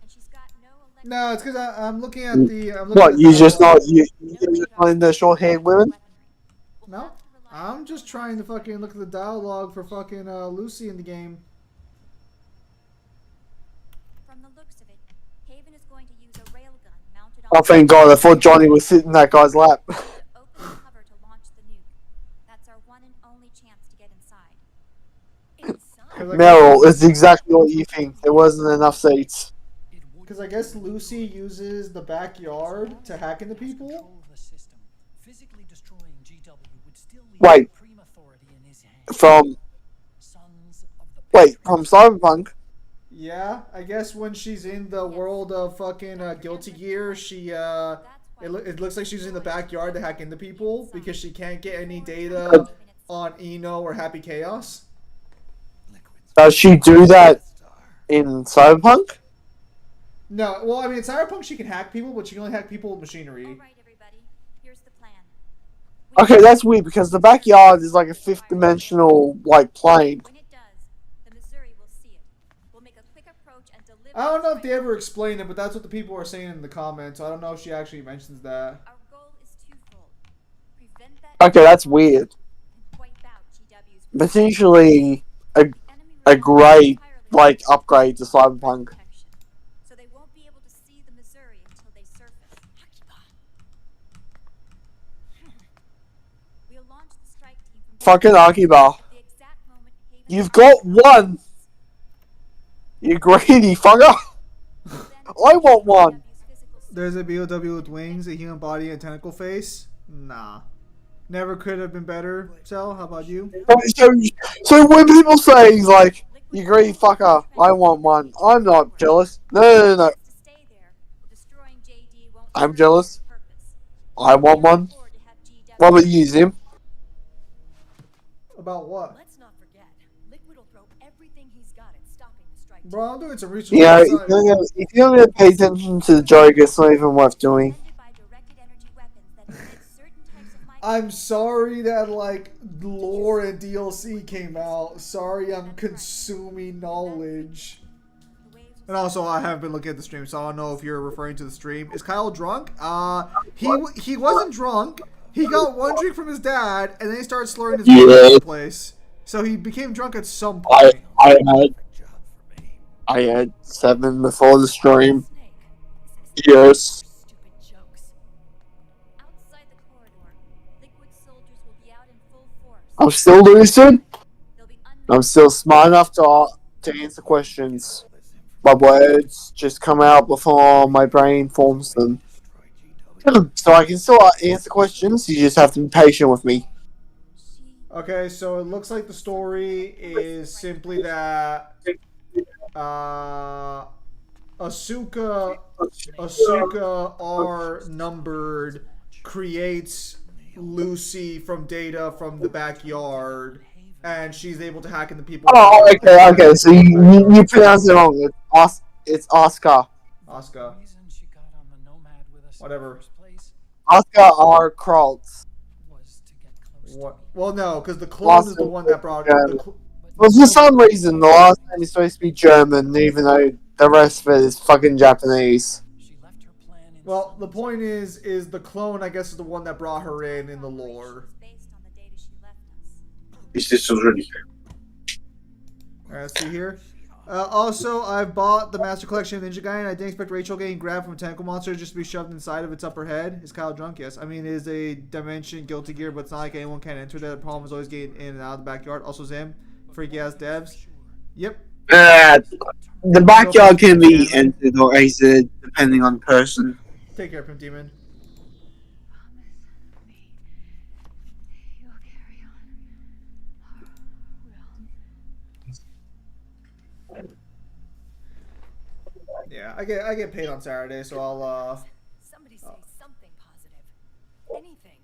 and she's got no electric No, it's because I'm looking at the. I'm looking What, at you the just dialogue. not you just not into short-haired women? No, I'm just trying to fucking look at the dialogue for fucking Lucy in the game. From the looks of it, Haven is going to use a railgun mounted on Oh, thank God! I thought Johnny was sitting in that guy's lap. to open the cover to launch the nuke. That's our one and only chance to get inside. Meryl, it's exactly what you think. There wasn't enough seats. Because I guess Lucy uses the backyard to hack into people. Control of the system. Physically destroying GW would still leave Wait. supreme authority in his hands. From Sons of the from Cyberpunk. Yeah, I guess when she's in the world of fucking Guilty Gear, she it looks like she's in the backyard to hack into people because she can't get any data on Eno or Happy Chaos. Does she do that in Cyberpunk? No, well, I mean, in Cyberpunk she can hack people, but she can only hack people with machinery. Alright, everybody. Here's the plan. Okay, that's weird because the backyard is like a fifth-dimensional like plane. When it does, the Missouri will see it. We'll make a quick approach and deliver. I don't know if the they ever explain it, but that's what the people are saying in the comments. So I don't know if she actually mentions that. Our goal is twofold. Prevent that Okay, that's weird. and wipe out GW's Potentially a enemy great entirely like on upgrade to Cyberpunk. protection. So they won't be able to see the Missouri until they surface. We'll launch the strike team from Fucking Akiba. the exact moment Haven You've got one. You greedy fucker. I want one. There's a BOW with wings, a human body, and a tentacle face. Nah. Never could have been better. Sel, how about you? So when people say like, you greedy fucker, I want one. I'm not jealous. No. I'm jealous. I want one. What about you, Zim? About what? Let's not forget, Liquid will throw everything he's got at stopping the strike. Bro, I'm doing some research. Yeah, on if the side. you don't gonna pay attention to the joke, it's not even worth doing. I'm sorry that like lore and DLC came out. Sorry, I'm consuming knowledge. And also, I haven't been looking at the stream, so I don't know if you're referring to the stream. Is Kyle drunk? He wasn't drunk. He got one drink from his dad, and then he started slurring his words all over the place. So he became drunk at some point. I had 7 before the stream. Yes. I'm still lucid. I'm still smart enough to answer questions. My words just come out before my brain forms them. So I can still answer questions, you just have to be patient with me. Okay, so it looks like the story is simply that Asuka R numbered creates Lucy from data from the backyard, and she's able to hack into people. Oh, okay. So you pronounce it wrong. It's Oscar. Oscar. Whatever. Oscar R. Kroltz. What? Well, no, because the clone is the one that brought it. Well, for some reason, the last name is supposed to be German, even though the rest of it is fucking Japanese. Well, the point is the clone, I guess, is the one that brought her in the lore. Alright, let's see here. Also, I bought the Master Collection of Ninja Gaiden. I didn't expect Rachel getting grabbed from a tentacle monster just to be shoved inside of its upper head. Is Kyle drunk? Yes. I mean, it is a dimension Guilty Gear, but it's not like anyone can enter that. The problem is always getting in and out of the backyard. Also, Zim, freaky ass devs. Yep. The backyard can be entered or exited depending on the person. Take care, Pimp Demon. Yeah, I get paid on Saturday, so I'll Somebody say something positive. Anything.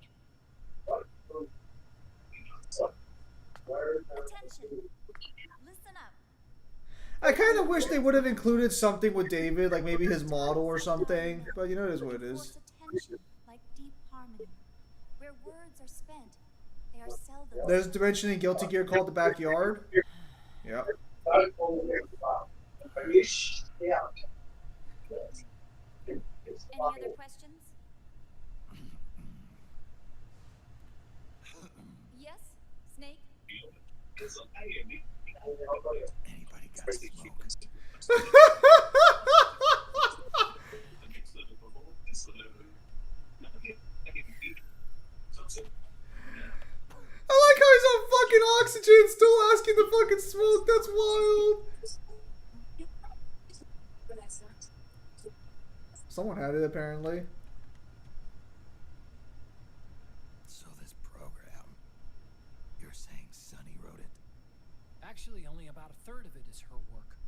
Attention. Listen up. I kind of wish they would have included something with David, like maybe his model or something. But you know, it is what it is. Force attention like deep harmony. Where words are spent, they are seldom. There's a dimension in Guilty Gear called the Backyard. Yeah. Any other questions? Yes, Snake? Anybody got smoke? I like how he's on fucking oxygen, still asking the fucking smoke. That's wild. Someone had it apparently. So this program, you're saying Sonny wrote it? Actually, only about a third of it is her work.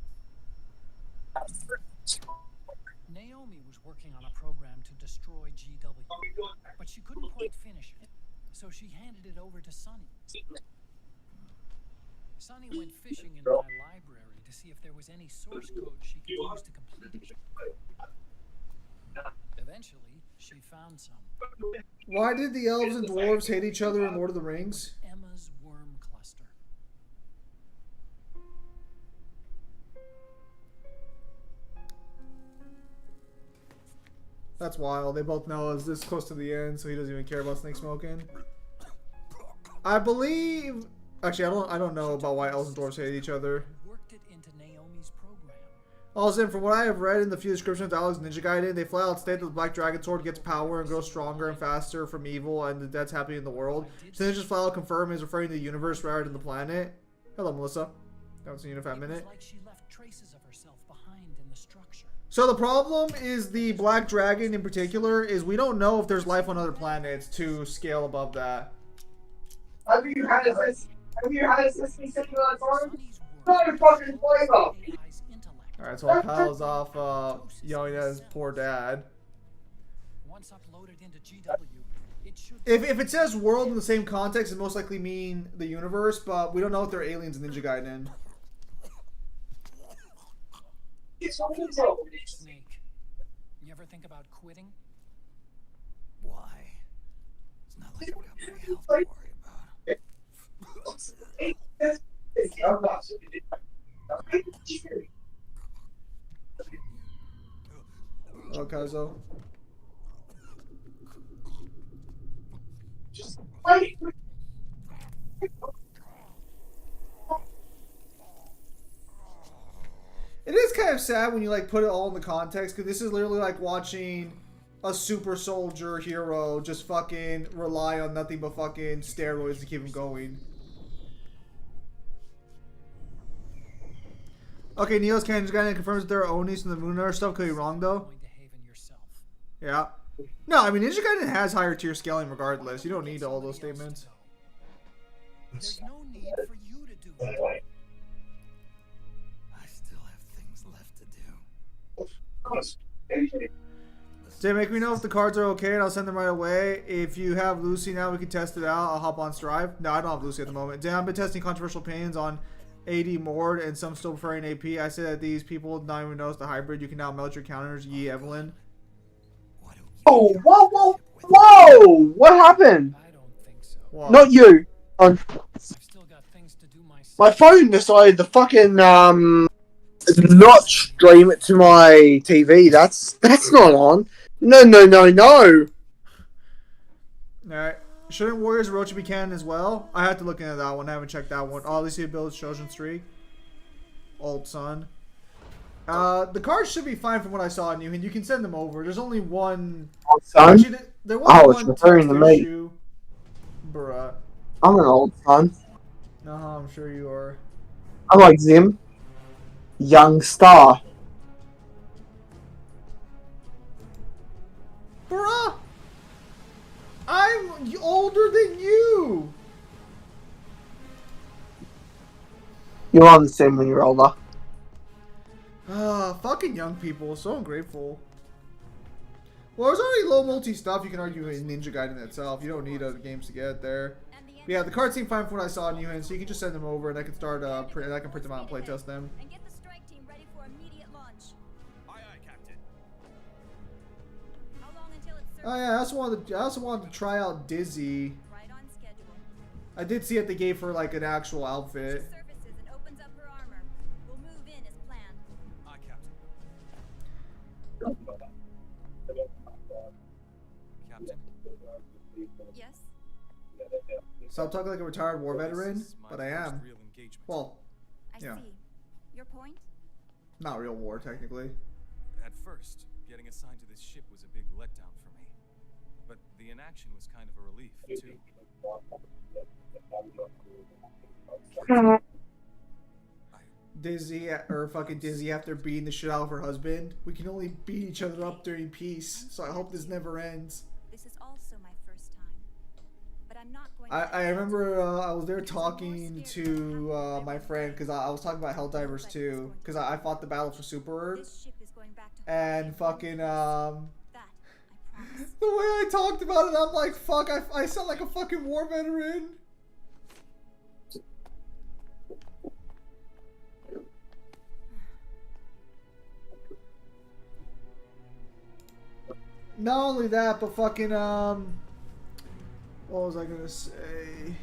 Naomi was working on a program to destroy GW, but she couldn't quite finish it, so she handed it over to Sonny. Sonny went fishing in my library to see if there was any source code she could use to complete it. Eventually, she found some. Why did the elves and dwarves hate each other in Lord of the Rings? Emma's worm cluster. That's wild. They both know it's this close to the end, so he doesn't even care about snake smoking. I believe. Actually, I don't know about why elves and dwarves hate each other. Worked it into Naomi's program. Also, from what I have read in the few descriptions of Alex Ninja Gaiden, they flat out state that the Black Dragon Sword gets power and grows stronger and faster from evil, and that's happening in the world. So they just flat out confirm is referring to the universe rather than the planet. Hello, Melissa. Haven't seen you in a fat minute. Like she left traces of herself behind in the structure. So the problem is the Black Dragon in particular is we don't know if there's life on other planets to scale above that. Have you had a system sitting on that farm? Sonny's Not a fucking flavor. AI's intellect. Alright, so Pal's off yelling at his poor dad. Once uploaded into GW, it should If it says world in the same context, it most likely mean the universe, but we don't know if they're aliens in Ninja Gaiden. Snake. You ever think about quitting? Why? It's not like I've got my health to worry about. Oh, Kaizo. It is kind of sad when you like put it all in the context, because this is literally like watching a super soldier hero just fucking rely on nothing but fucking steroids to keep him going. Okay, Neo's canon guy confirms that there are Onis from the Moonar stuff. Could be wrong though. Going to Haven yourself. Yeah. No, I mean Ninja Gaiden has higher tier scaling regardless. You don't need all those statements. There's no need for you to do it. I still have things left to do. Jay, make me know if the cards are okay and I'll send them right away. If you have Lucy now, we can test it out. I'll hop on Strive. No, I don't have Lucy at the moment. Jay, I've been testing controversial opinions on AD Mord and some still preferring AP. I say that these people don't even notice the hybrid. You can now melt your counters. Ye Evelyn. Oh, whoa! What happened? I don't think so. Wow. Not you. I've still got things to do myself. My phone decided to fucking not stream it to my TV. That's not on. No. Alright. Shouldn't Warriors Orochi be canon as well? I have to look into that one. I haven't checked that one. Oh, at least he builds Shojin Streak. Old son. The cards should be fine from what I saw in you, and you can send them over. There's only one. Son? Actually, there was Oh, it's one referring to text me. issue. Bruh. I'm an old son. I'm sure you are. I like Zim. Young star. Bruh! I'm older than you! You'll understand when you're older. Fucking Fucking young people, so ungrateful. Well, there's already low multi stuff you can argue in Ninja Gaiden itself. You don't need other games to get there. But yeah, the cards seem fine from what I saw in Yuhan, so you can just send them over and I can start and I can print them out and playtest them. And get the strike team ready for immediate launch. Aye, aye, Captain. How long until it's Oh yeah, I also wanted to try out Dizzy. right on schedule. I did see that they gave her like an actual outfit. Surfaces and opens up her armor. We'll move in as planned. Aye, Captain. Captain. Yes. Stop talking like a retired war veteran, This is my but I first am. real engagement. Well, I Yeah. see. Your point? not real war technically. At first, getting assigned to this ship was a big letdown for me. But the inaction was kind of a relief, too. Dizzy or fucking Dizzy after beating the shit out of her husband. We can only beat each other up during peace, so I hope this never ends. This is also my first time. But I'm not going I remember I was there talking to my friend because I was talking about Helldivers 2 because I fought the battle for Super Earth This ship is going back to and fucking that, I promise. the way I talked about it, I'm like, fuck, I sound like a fucking war veteran. Not only that, but fucking what was I gonna say?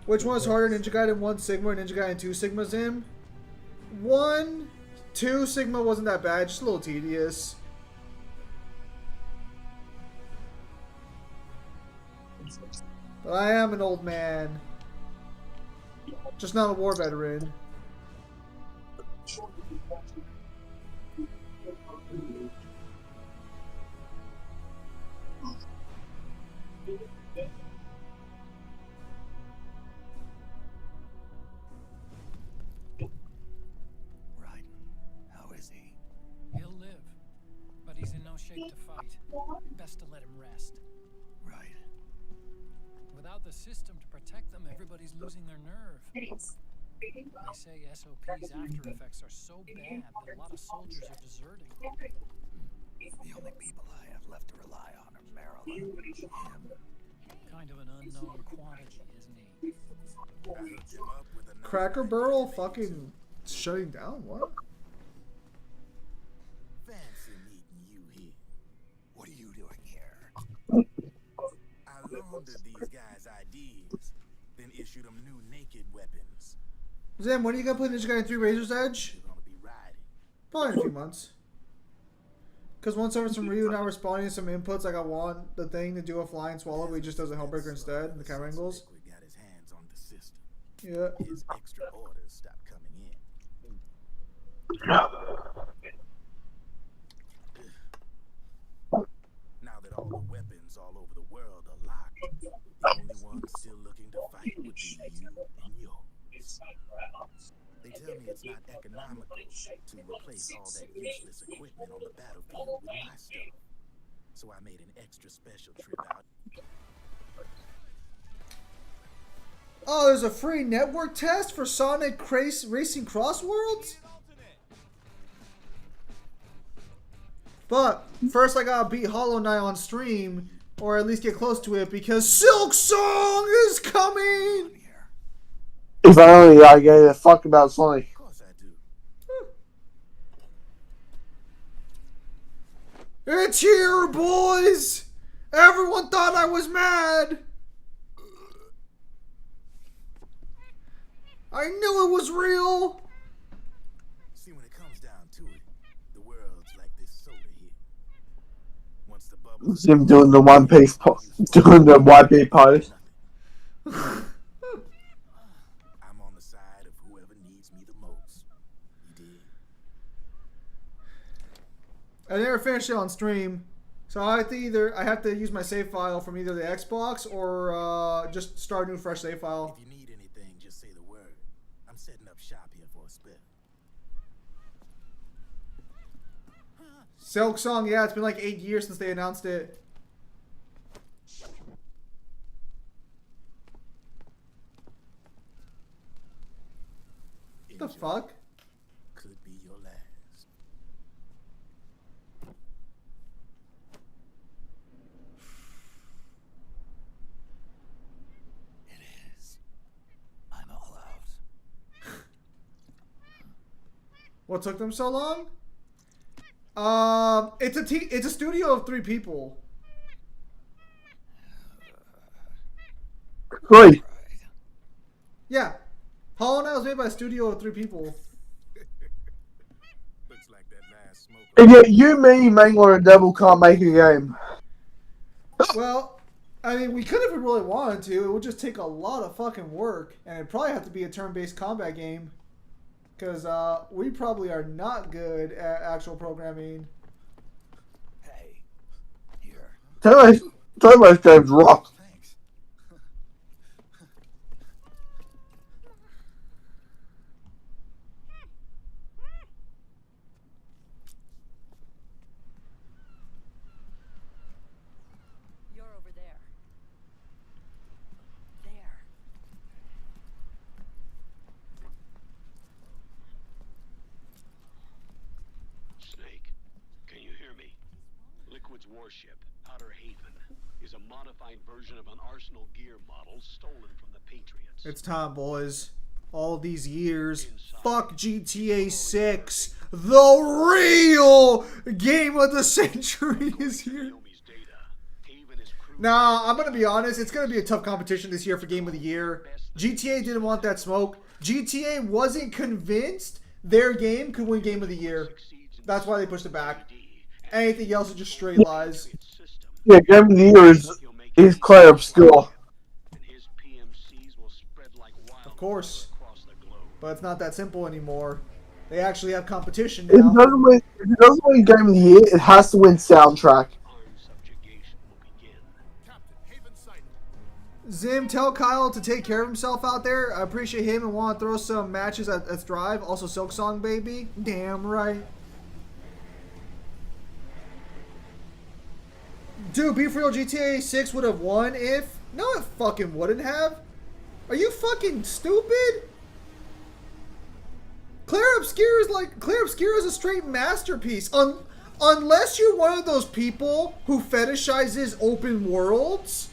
Which one is harder, Ninja Gaiden 1 Sigma or Ninja Gaiden 2 Sigma Zim? 2 Sigma wasn't that bad, just a little tedious. But I am an old man. Just not a war veteran. Right. How is he? He'll live, but he's in no shape to fight. Best to let him rest. Right. Without the system to protect them, everybody's losing their nerve. They say SOP's after effects are so bad that a lot of soldiers are deserting. The only people I have left to rely on are Marilyn, him. Kind of an unknown quantity, isn't he? I hooked him up with another Cracker Barrel fucking shutting down? What? fancy meeting you here. What are you doing here? I laundered these guys' ideas, then issued them new naked weapons. Zim, when are you gonna play Ninja Gaiden 3 Razor's Edge? You're gonna be riding. Probably in a few months. Because once over some Ryu now responding to some inputs, like I want the thing to do a flying swallow, but he just does a Hellbreaker instead, the camera angles. Liquid got his hands on the system. Yeah. His extra orders stopped coming in. Now that all the weapons all over the world are locked, the only ones still looking to fight would be you and yours. They tell me it's not economical to replace all that useless equipment on the battlefield with my stuff. So I made an extra special trip out. Oh, there's a free network test for Sonic Racing Cross Worlds? But first I gotta beat Hollow Knight on stream, or at least get close to it, because Silk Song is coming! If only I gave a fuck about Sonic. Of course I do. It's here, boys! Everyone thought I was mad! I knew it was real! See, when it comes down to it, the world's like this soda here. Once the bubbles Him doing the One Piece doing the YP pose. I'm on the side of whoever needs me the most. You did? I never finished it on stream, so I have to use my save file from either the Xbox or just start a new fresh save file. If you need anything, just say the word. I'm setting up shop here for a spell. Silk Song, yeah, it's been like 8 years since they announced it. the fuck? Could be your last. It is. I'm all out. What took them so long? It's a studio of 3 people. Great. Yeah. Hollow Knight was made by a studio of 3 people. Looks like that last smoke. And yet you, me, Mangler, and Devil can't make a game. Well, I mean, we could if we really wanted to. It would just take a lot of fucking work, and it'd probably have to be a turn-based combat game. Because we probably are not good at actual programming. Hey, here. Turbo games rock. Thanks. You're over there. There. Snake, can you hear me? Liquid's warship, Outer Haven, is a modified version of an Arsenal gear model stolen from the Patriots. It's time, boys. All these years. Fuck GTA 6. The real game of the century is here. Nah, I'm going to be honest. It's going to be a tough competition this year for Game of the Year. GTA didn't want that smoke. GTA wasn't convinced their game could win Game of the Year. That's why they pushed it back. Anything else is just straight lies. Yeah, Game of the Year is quite obscure. Of course. But it's not that simple anymore. They actually have competition If it now. doesn't win Game of the Year, it has to win soundtrack. Zim, tell Kyle to take care of himself out there. I appreciate him and want to throw some matches at Thrive. Also, Silk Song, baby. Damn right. Dude, Be For Real, GTA 6 would have won if... No, it fucking wouldn't have. Are you fucking stupid? Claire Obscure is a straight masterpiece. Unless you're one of those people who fetishizes open worlds,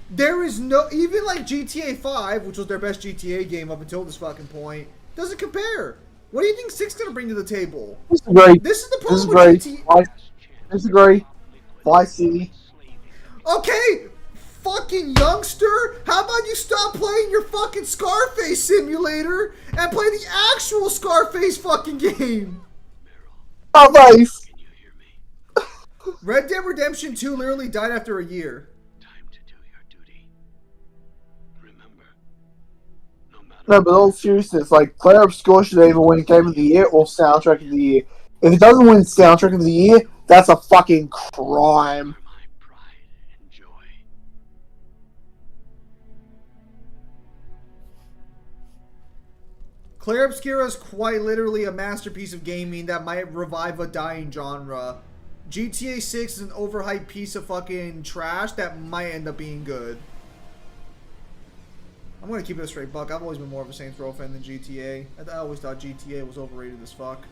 there is no... Even like GTA 5, which was their best GTA game up until this fucking point, doesn't compare. What do you think 6 gonna bring to the table? Disagree. This is the problem with GTA... Disagree. Vice City. Okay, fucking youngster, how about you stop playing your fucking Scarface simulator and play the actual Scarface fucking game? Oh, Vice. Red Dead Redemption 2 literally died after a year. No, but all seriousness, like, Claire Obscure should either win Game of the Year or Soundtrack of the Year. If it doesn't win Soundtrack of the Year, that's a fucking crime. Claire Obscura is quite literally a masterpiece of gaming that might revive a dying genre. GTA 6 is an overhyped piece of fucking trash that might end up being good. I'm gonna keep it a straight buck. I've always been more of a Saints Row fan than GTA. I always thought GTA was overrated as fuck.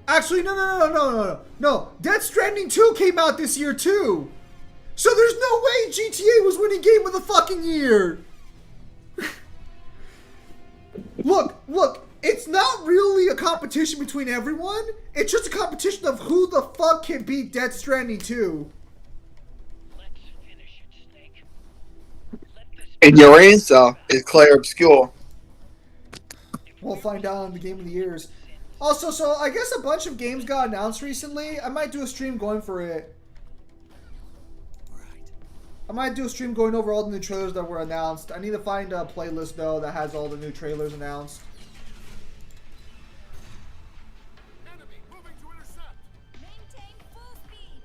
Actually, no. Death Stranding 2 came out this year too. So there's no way GTA was winning Game of the fucking Year. Look, it's not really a competition between everyone. It's just a competition of who the fuck can beat Death Stranding 2. And your answer is Claire Obscure. We'll find out on the Game of the Years. Also, so I guess a bunch of games got announced recently. I might do a stream going for it. I might do a stream going over all the new trailers that were announced. I need to find a playlist, though, that has all the new trailers announced. Enemy moving to intercept. Maintain full speed.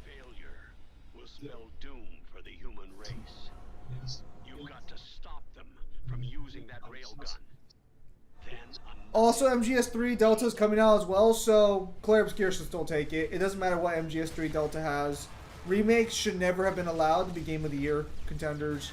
Failure will spell doom for the human race. You've got to stop them from using that railgun. Then Also, MGS3 Delta is coming out as well, so Claire Obscure should still take it. It doesn't matter what MGS3 Delta has. Remakes should never have been allowed to be Game of the Year contenders.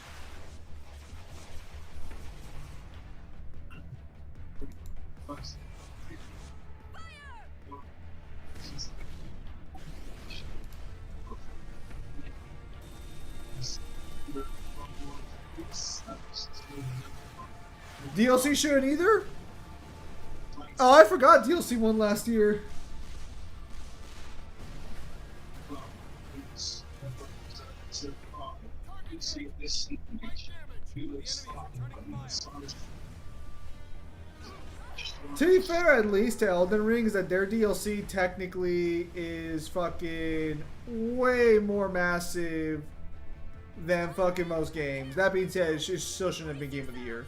DLC shouldn't either? Oh, I forgot DLC won last year. To be fair, at least to Elden Ring, is that their DLC technically is fucking way more massive than fucking most games. That being said, it still shouldn't have been Game of the Year.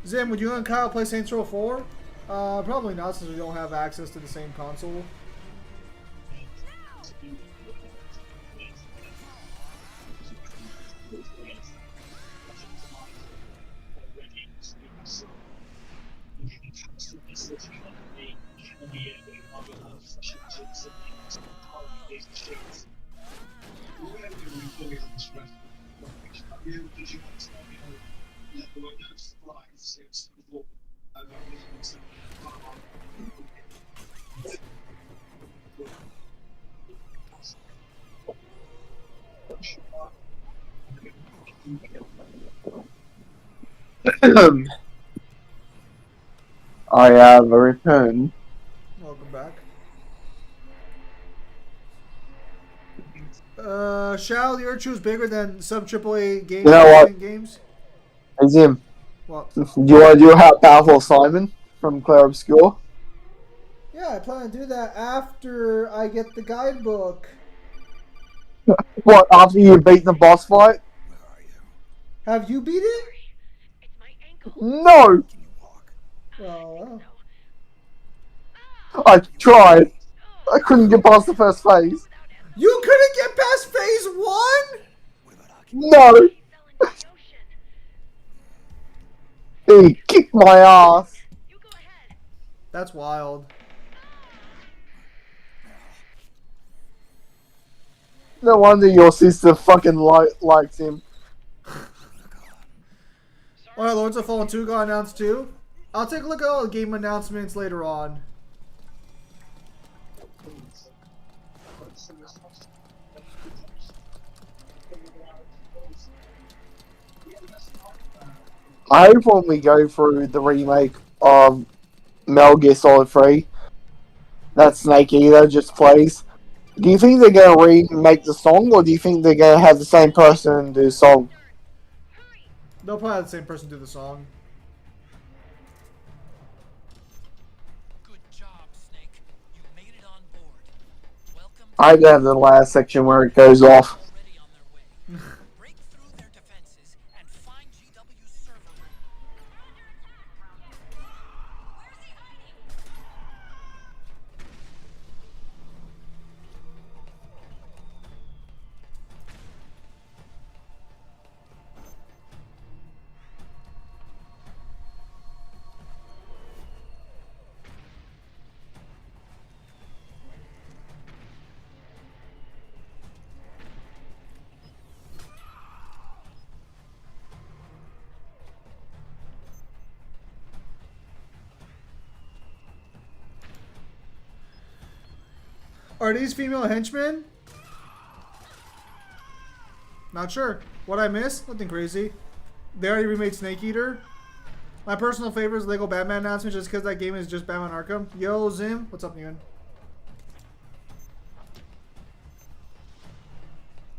Zim, would you and Kyle play Saints Row 4? Probably not, since we don't have access to the same console. I have a return. Welcome back. Shao, your choose bigger than some AAA games. You know what? Games? Hey Zim, What? do you want to do How Powerful Simon from Claire Obscure? Yeah, I plan to do that after I get the guidebook. What, after you beat the boss fight? Have you beat it? No! Oh. I tried. I couldn't get past the first phase. You couldn't get past phase 1? No! He kicked my ass. That's wild. No wonder your sister fucking likes him. Alright, Lords of Fallen 2 got announced too. I'll take a look at all the game announcements later on. I hope when we go through the remake of Metal Gear Solid 3, that Snake Eater just plays. Do you think they're going to remake the song, or do you think they're going to have the same person do the song? They'll probably have the same person do the song. Good job, Snake. You made it on board. Welcome to I have the last section where it goes off. already on their way. Break through their defenses and find GW's server room. Are these female henchmen? Not sure. What I missed? Nothing crazy. They already remade Snake Eater. My personal favorite is Lego Batman announcement just because that game is just Batman Arkham. Yo, Zim. What's up, Ewan?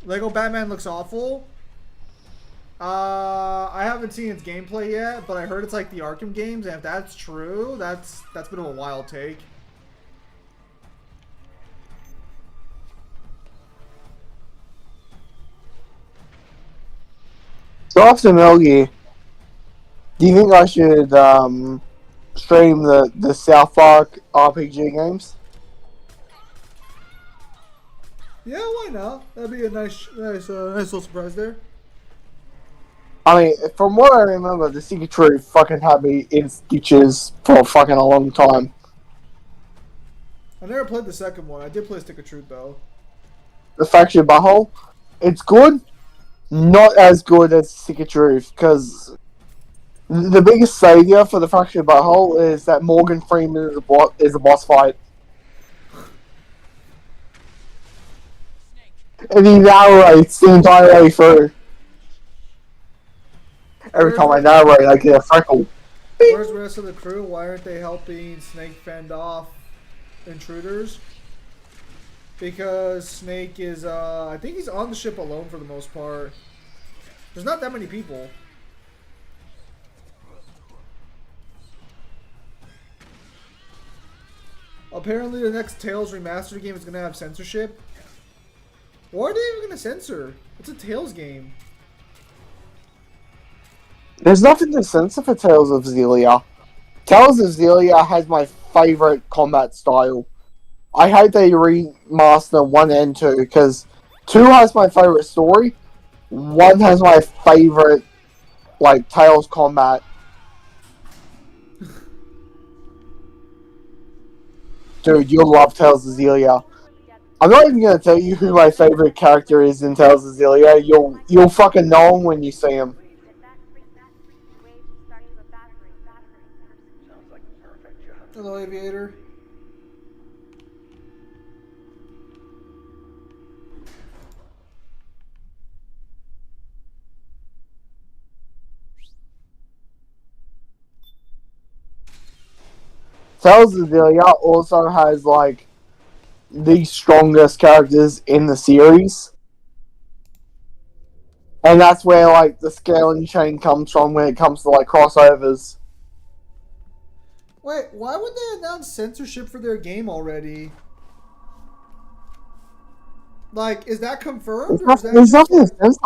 Lego Batman looks awful. I haven't seen its gameplay yet, but I heard it's like the Arkham games, and if that's true, that's a bit of a wild take. So after Metal Gear, do you think I should stream the South Park RPG games? Yeah, why not? That'd be a nice little surprise there. I mean, from what I remember, the Secret Truth fucking had me in stitches for fucking a long time. I never played the second one. I did play Stick of Truth though. The Fractured Butthole, it's good, not as good as Secret Truth, because the biggest savior for the Fractured Butthole is that Morgan Freeman is a boss fight. And he narrates the entire way through. Every time I narrate, I get a freckle. Where's the rest of the crew? Why aren't they helping Snake fend off intruders? Because Snake is, I think he's on the ship alone for the most part. There's not that many people. Apparently the next Tales Remastered game is going to have censorship. Why are they even going to censor? It's a Tales game. There's nothing to censor for Tales of Xillia. Tales of Xillia has my favorite combat style. I hope they remaster 1 and 2, because 2 has my favorite story, 1 has my favorite, like, Tales combat. Dude, you'll love Tales of Xillia. I'm not even gonna tell you who my favorite character is in Tales of Xillia. You'll fucking know him when you see him. Hello, Aviator. Tales of Xillia also has, like, the strongest characters in the series. And that's where, like, the scaling chain comes from when it comes to, like, crossovers. Wait, why would they announce censorship for their game already? Like, is that confirmed? There's nothing to censor.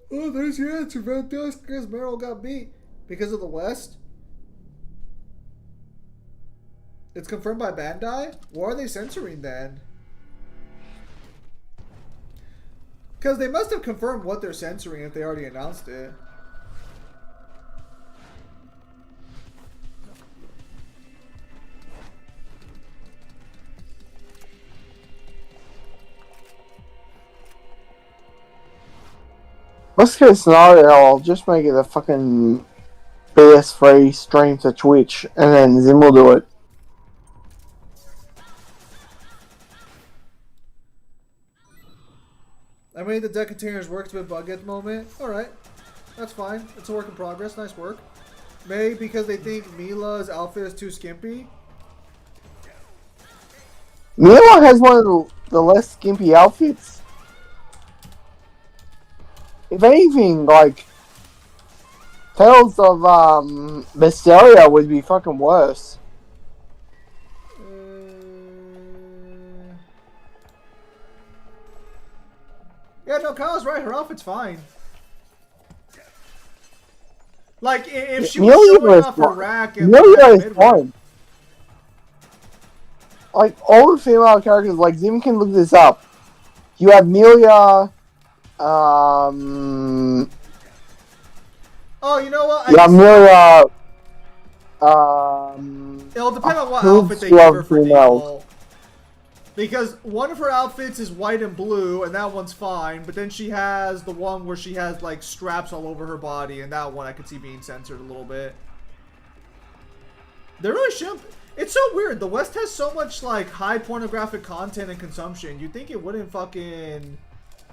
Oh, there's your answer, Van Dusk, because Meryl got beat. Because of the West? It's confirmed by Bandai? Why are they censoring then? Because they must have confirmed what they're censoring if they already announced it. Worst case scenario, I'll just make it a fucking BS3 stream to Twitch, and then Zim will do it. I made the deck containers work. It's been buggy at the moment. Alright. That's fine. It's a work in progress. Nice work. Maybe because they think Mila's outfit is too skimpy. Mila has one of the less skimpy outfits. If anything, like, Tales of Mysteria would be fucking worse. Yeah, no, Kyle's right. Her outfit's fine. Like, if she was showing off her rack and Amelia is fine. Like, all the female characters, like, Zim can look this up. You have Amelia, oh, you know what? yeah, Amelia, it'll depend on what outfit they give her for default. Because one of her outfits is white and blue, and that one's fine. But then she has the one where she has, like, straps all over her body, and that one I could see being censored a little bit. They really shouldn't. It's so weird. The West has so much, like, high pornographic content and consumption. You'd think it wouldn't fucking...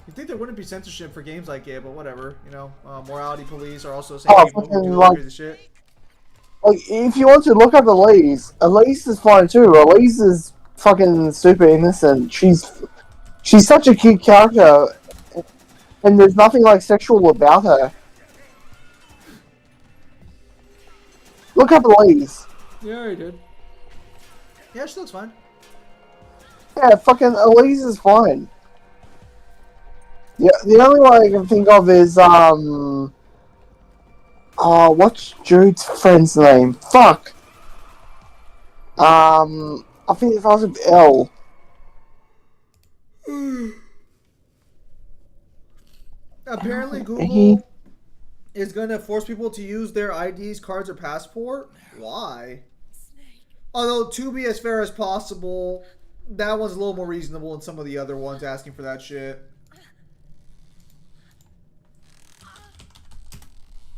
You'd think there wouldn't be censorship for games like it, but whatever. You know, morality police are also saying people do crazy shit. Like, if you want to look up Elise is fine too. Elise is fucking super innocent. She's such a cute character, and there's nothing, like, sexual about her. Look up Elise. Yeah, he did. Yeah, she looks fine. Yeah, fucking Elise is fine. The only one I can think of is what's Jude's friend's name? Fuck. I think it starts with L. Apparently, He Google is gonna force people to use their IDs, cards, or passport. Why? Although, to be as fair as possible, that one's a little more reasonable than some of the other ones asking for that shit.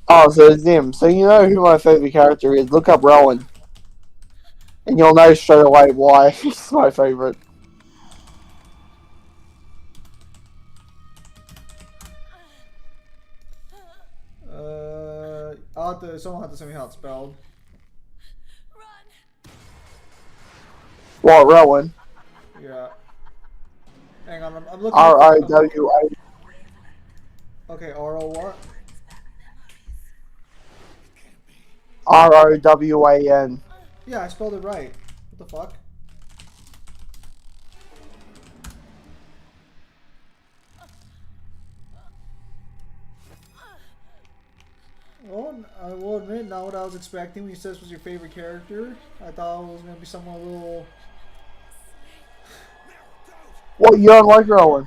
Oh, so it's him. So you know who my favorite character is. Look up Rowan. And you'll know straight away why he's my favorite. Someone have to send me how it's spelled. What, Rowan? Yeah. Hang on, I'm looking at R-O-W-A. Okay, R-O what? R-O-W-A-N. Yeah, I spelled it right. What the fuck? Well, I will admit, not what I was expecting when you said this was your favorite character. I thought it was going to be someone a little... What, you don't like Rowan?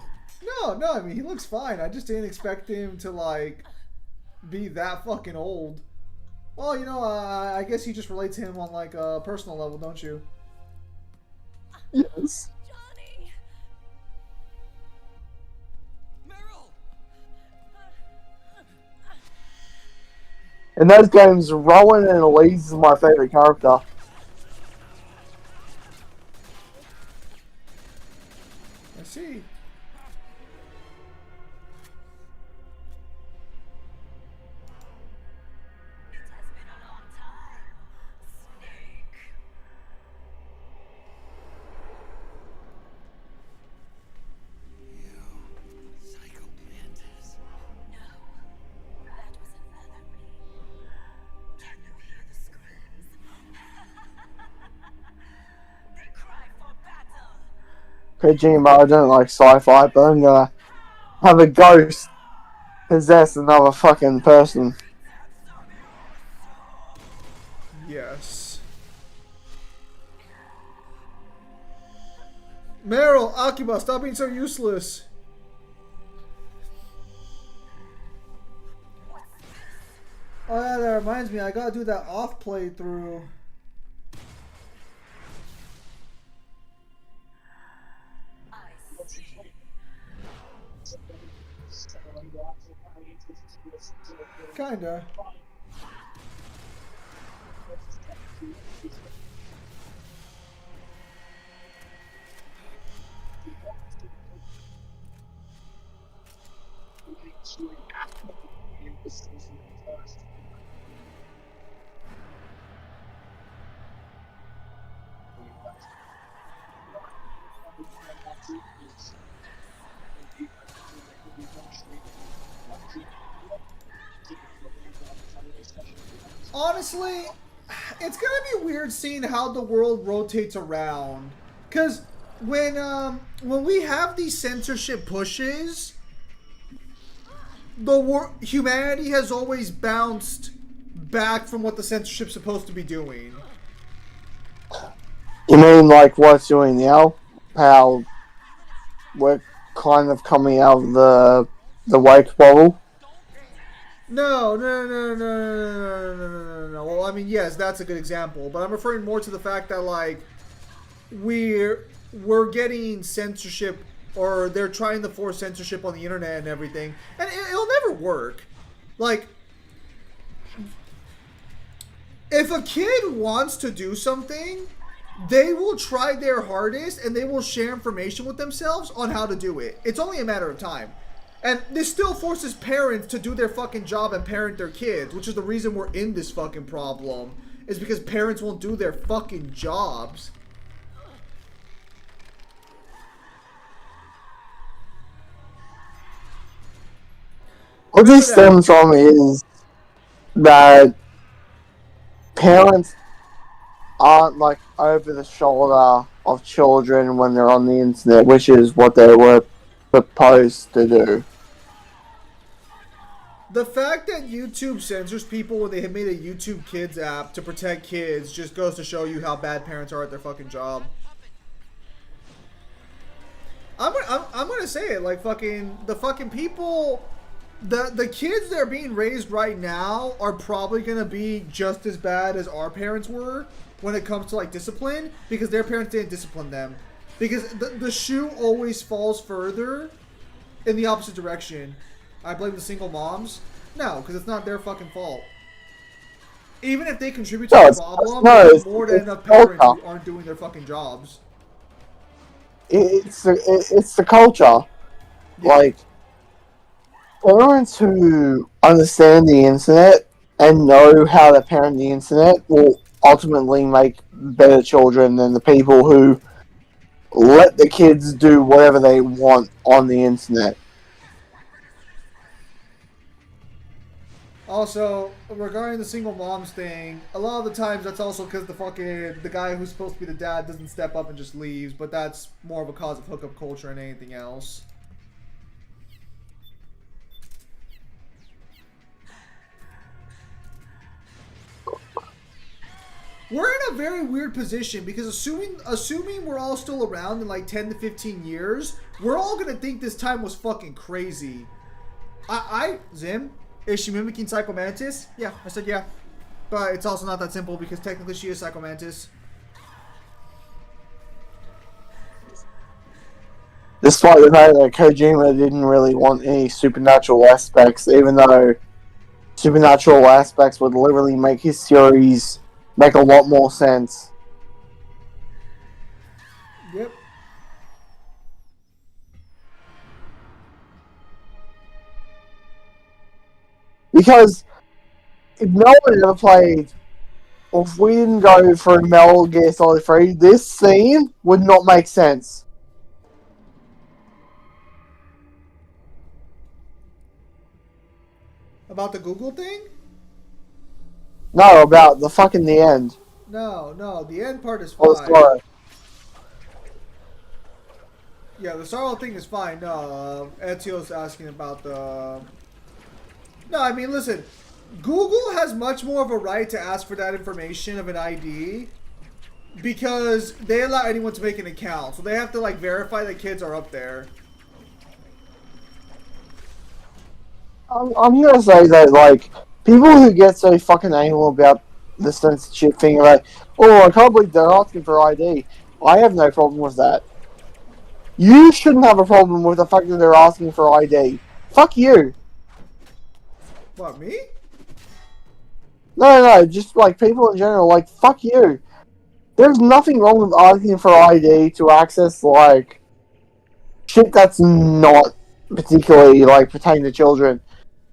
No, I mean, he looks fine. I just didn't expect him to, like, be that fucking old. Well, you know, I guess you just relate to him on, like, a personal level, don't you? Yes. Johnny! Meryl! In those games, Rowan and Elise is my favorite character. I see. Kojima, I don't like sci-fi, but I'm gonna have a ghost possess another fucking person. Yes. Meryl, Akiba, stop being so useless. Oh yeah, that reminds me, I gotta do that off playthrough. Kinda. Honestly, it's gonna be weird seeing how the world rotates around. Cause when we have these censorship pushes, humanity has always bounced back from what the censorship's supposed to be doing. You mean like what's doing now? How we're kind of coming out of the wake bubble? No. Well, I mean, yes, that's a good example, but I'm referring more to the fact that like we're getting censorship, or they're trying to force censorship on the internet and everything, and it'll never work. Like, if a kid wants to do something, they will try their hardest and they will share information with themselves on how to do it. It's only a matter of time. And this still forces parents to do their fucking job and parent their kids, which is the reason we're in this fucking problem, is because parents won't do their fucking jobs. What this stems from is that parents aren't like over the shoulder of children when they're on the internet, which is what they were supposed to do. The fact that YouTube censors people when they have made a YouTube Kids app to protect kids just goes to show you how bad parents are at their fucking job. I'm gonna say it, like the fucking people, the kids that are being raised right now are probably gonna be just as bad as our parents were when it comes to like discipline, because their parents didn't discipline them. Because the shoe always falls further in the opposite direction. I blame the single moms. No, because it's not their fucking fault. Even if they contribute to the problem, there's more than enough parents who aren't doing their fucking jobs. It's the culture. Yeah. Like, parents who understand the internet and know how to parent the internet will ultimately make better children than the people who let the kids do whatever they want on the internet. Also, regarding the single moms thing, a lot of the times that's also because the guy who's supposed to be the dad doesn't step up and just leaves, but that's more of a cause of hookup culture than anything else. We're in a very weird position because assuming we're all still around in like 10 to 15 years, we're all gonna think this time was fucking crazy. Zim, is she mimicking Psycho Mantis? Yeah, I said yeah. But it's also not that simple because technically she is Psycho Mantis. Despite the fact that Kojima didn't really want any supernatural aspects, even though supernatural aspects would literally make his series make a lot more sense. Yep. Because if no one ever played, or if we didn't go for Metal Gear Solid 3, this scene would not make sense. About the Google thing? No, about the fucking the end. No, the end part is Oh, fine. sorry. Yeah, the Sorrow thing is fine. No, Ezio's asking about the... No, I mean, listen. Google has much more of a right to ask for that information of an ID because they allow anyone to make an account. So they have to, like, verify that kids are up there. I'm gonna say that, like, people who get so fucking anal about the censorship thing are like, oh, I can't believe they're asking for ID. I have no problem with that. You shouldn't have a problem with the fact that they're asking for ID. Fuck you. What, me? No, just like people in general, like, fuck you. There's nothing wrong with asking for ID to access, like, shit that's not particularly, like, pertaining to children.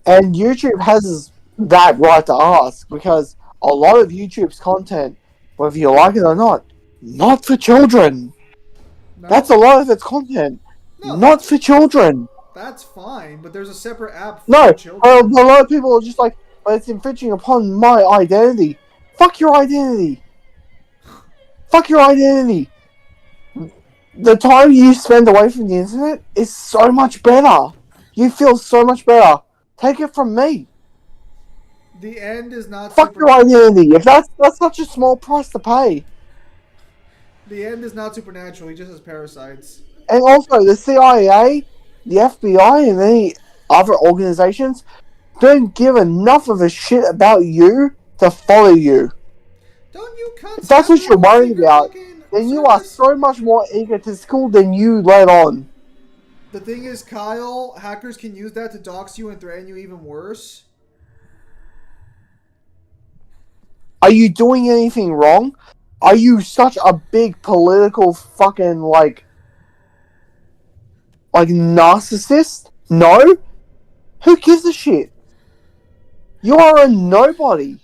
And YouTube has that right to ask, because a lot of YouTube's content, whether you like it or not for children. No. That's a lot of its content. No, Not for children. That's fine, but there's a separate app for No, children. a lot of people are just like, but it's infringing upon my identity. Fuck your identity. Fuck your identity. The time you spend away from the internet is so much better. You feel so much better. Take it from me. The end is not Fuck your identity. If that's such a small price to pay. The end is not supernatural. He just has parasites. And also, the CIA, the FBI, and any other organizations don't give enough of a shit about you to follow you. Don't you cunts If that's what you're worried about, then you are service? so much more egotistical than you let on. The thing is, Kyle, hackers can use that to dox you and threaten you even worse. Are you doing anything wrong? Are you such a big political fucking, like narcissist? No? Who gives a shit? You are a nobody.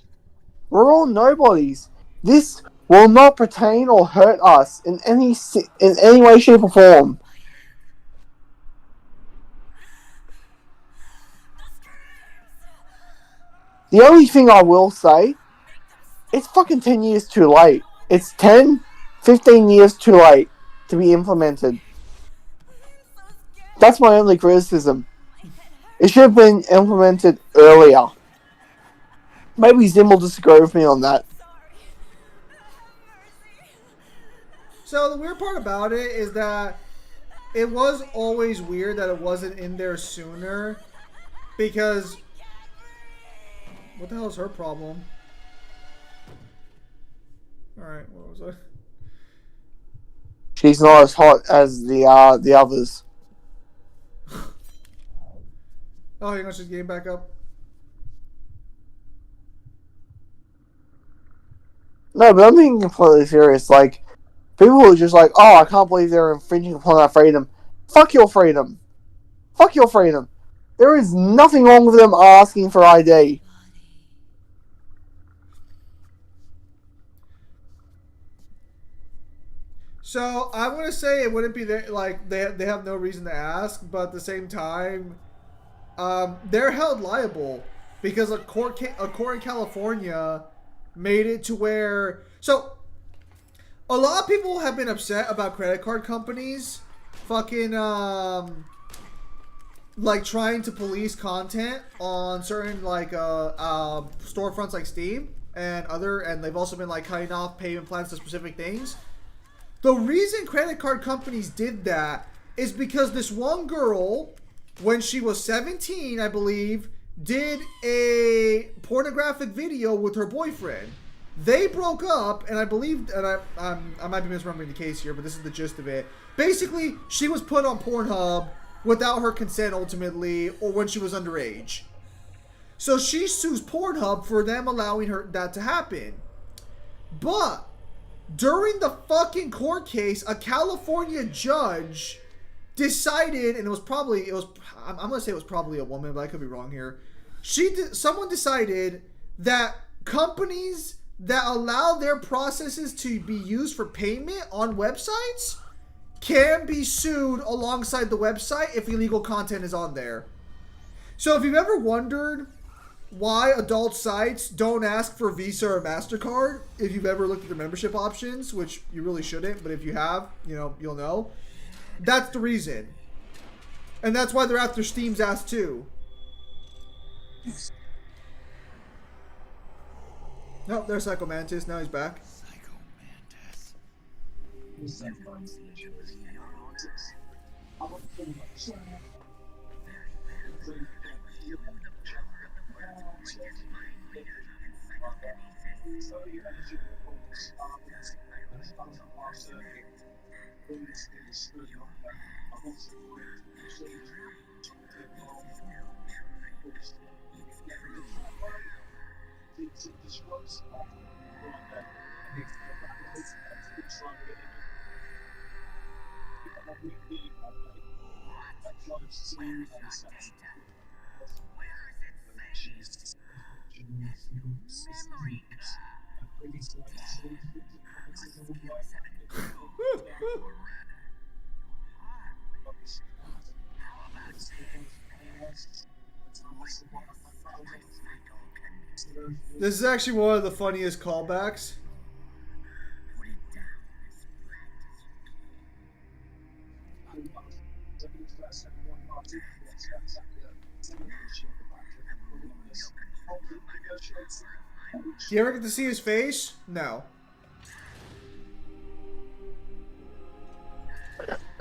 We're all nobodies. This will not pertain or hurt us in any way, shape, or form. The only thing I will say, it's fucking 10 years too late. It's 10, 15 years too late to be implemented. That's my only criticism. It should have been implemented earlier. Maybe Zim will disagree with me on that. So the weird part about it is that it was always weird that it wasn't in there sooner, because what the hell is her problem? All right, what was I? She's not as hot as the others. Oh, hang on, she's getting back up. No, but I'm being completely serious. Like, people are just like, oh, I can't believe they're infringing upon our freedom. Fuck your freedom. Fuck your freedom. There is nothing wrong with them asking for ID. So I want to say it wouldn't be like they have no reason to ask, but at the same time, they're held liable because a court in California made it to where a lot of people have been upset about credit card companies fucking like trying to police content on certain like storefronts like Steam and they've also been like cutting off payment plans to specific things. The reason credit card companies did that is because this one girl, when she was 17, I believe, did a pornographic video with her boyfriend. They broke up, and I believe, and I might be misremembering the case here, but this is the gist of it. Basically, she was put on Pornhub without her consent ultimately, or when she was underage. So she sues Pornhub for them allowing her that to happen. But during the fucking court case, a California judge decided, and I'm gonna say it was probably a woman, but I could be wrong here. Someone decided that companies that allow their processes to be used for payment on websites can be sued alongside the website if illegal content is on there. So if you've ever wondered why adult sites don't ask for Visa or MasterCard, if you've ever looked at the membership options, which you really shouldn't, but if you have, you'll know. That's the reason. And that's why they're after Steam's ass too. Nope, there's Psycho Mantis. Now he's back. This is actually one of the funniest callbacks. Do you ever get to see his face? No.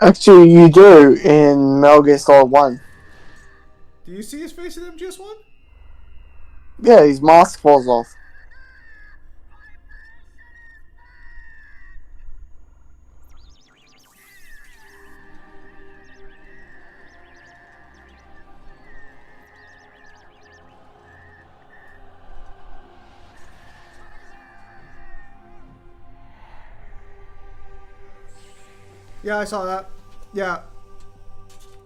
Actually, you do in Metal Gear Solid 1. Do you see his face in MGS1? Yeah, his mask falls off. Yeah, I saw that. Yeah.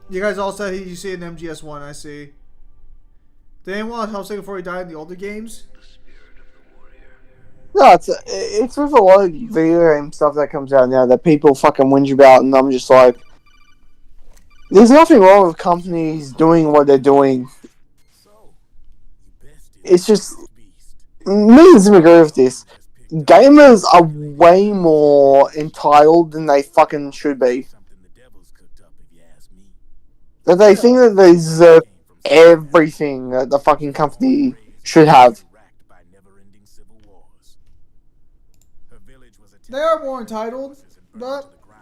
You guys all said you see it in MGS1, I see. Did anyone help say before he died in the older games? No, it's with a lot of video game stuff that comes out now that people fucking whinge about, and I'm just like, there's nothing wrong with companies doing what they're doing. It's just, me and Zim agree with this. gamers are way more entitled than they fucking should be. Something the devil's cooked up, if you ask me. That they think that they deserve everything that the fucking company should have. Racked by never-ending civil wars. Her village was attacked They are by more enemy entitled, forces and burned but to the ground.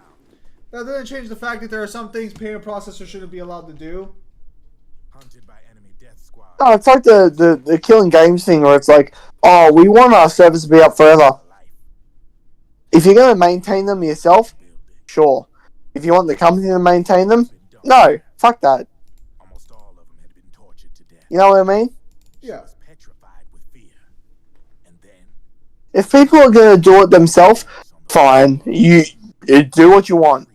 that doesn't change the fact that there are some things payment processors shouldn't be allowed to do. Hunted by enemy death squads. No, it's like the killing games thing where it's like, oh, we want our servers to be up forever. If you're going to maintain them yourself, sure. If you want the company to maintain them, no, fuck that. Almost all of them had been tortured to death. You know what I mean? She Yeah. was petrified with fear. And then If people are going to do it themselves, fine. You do what you want.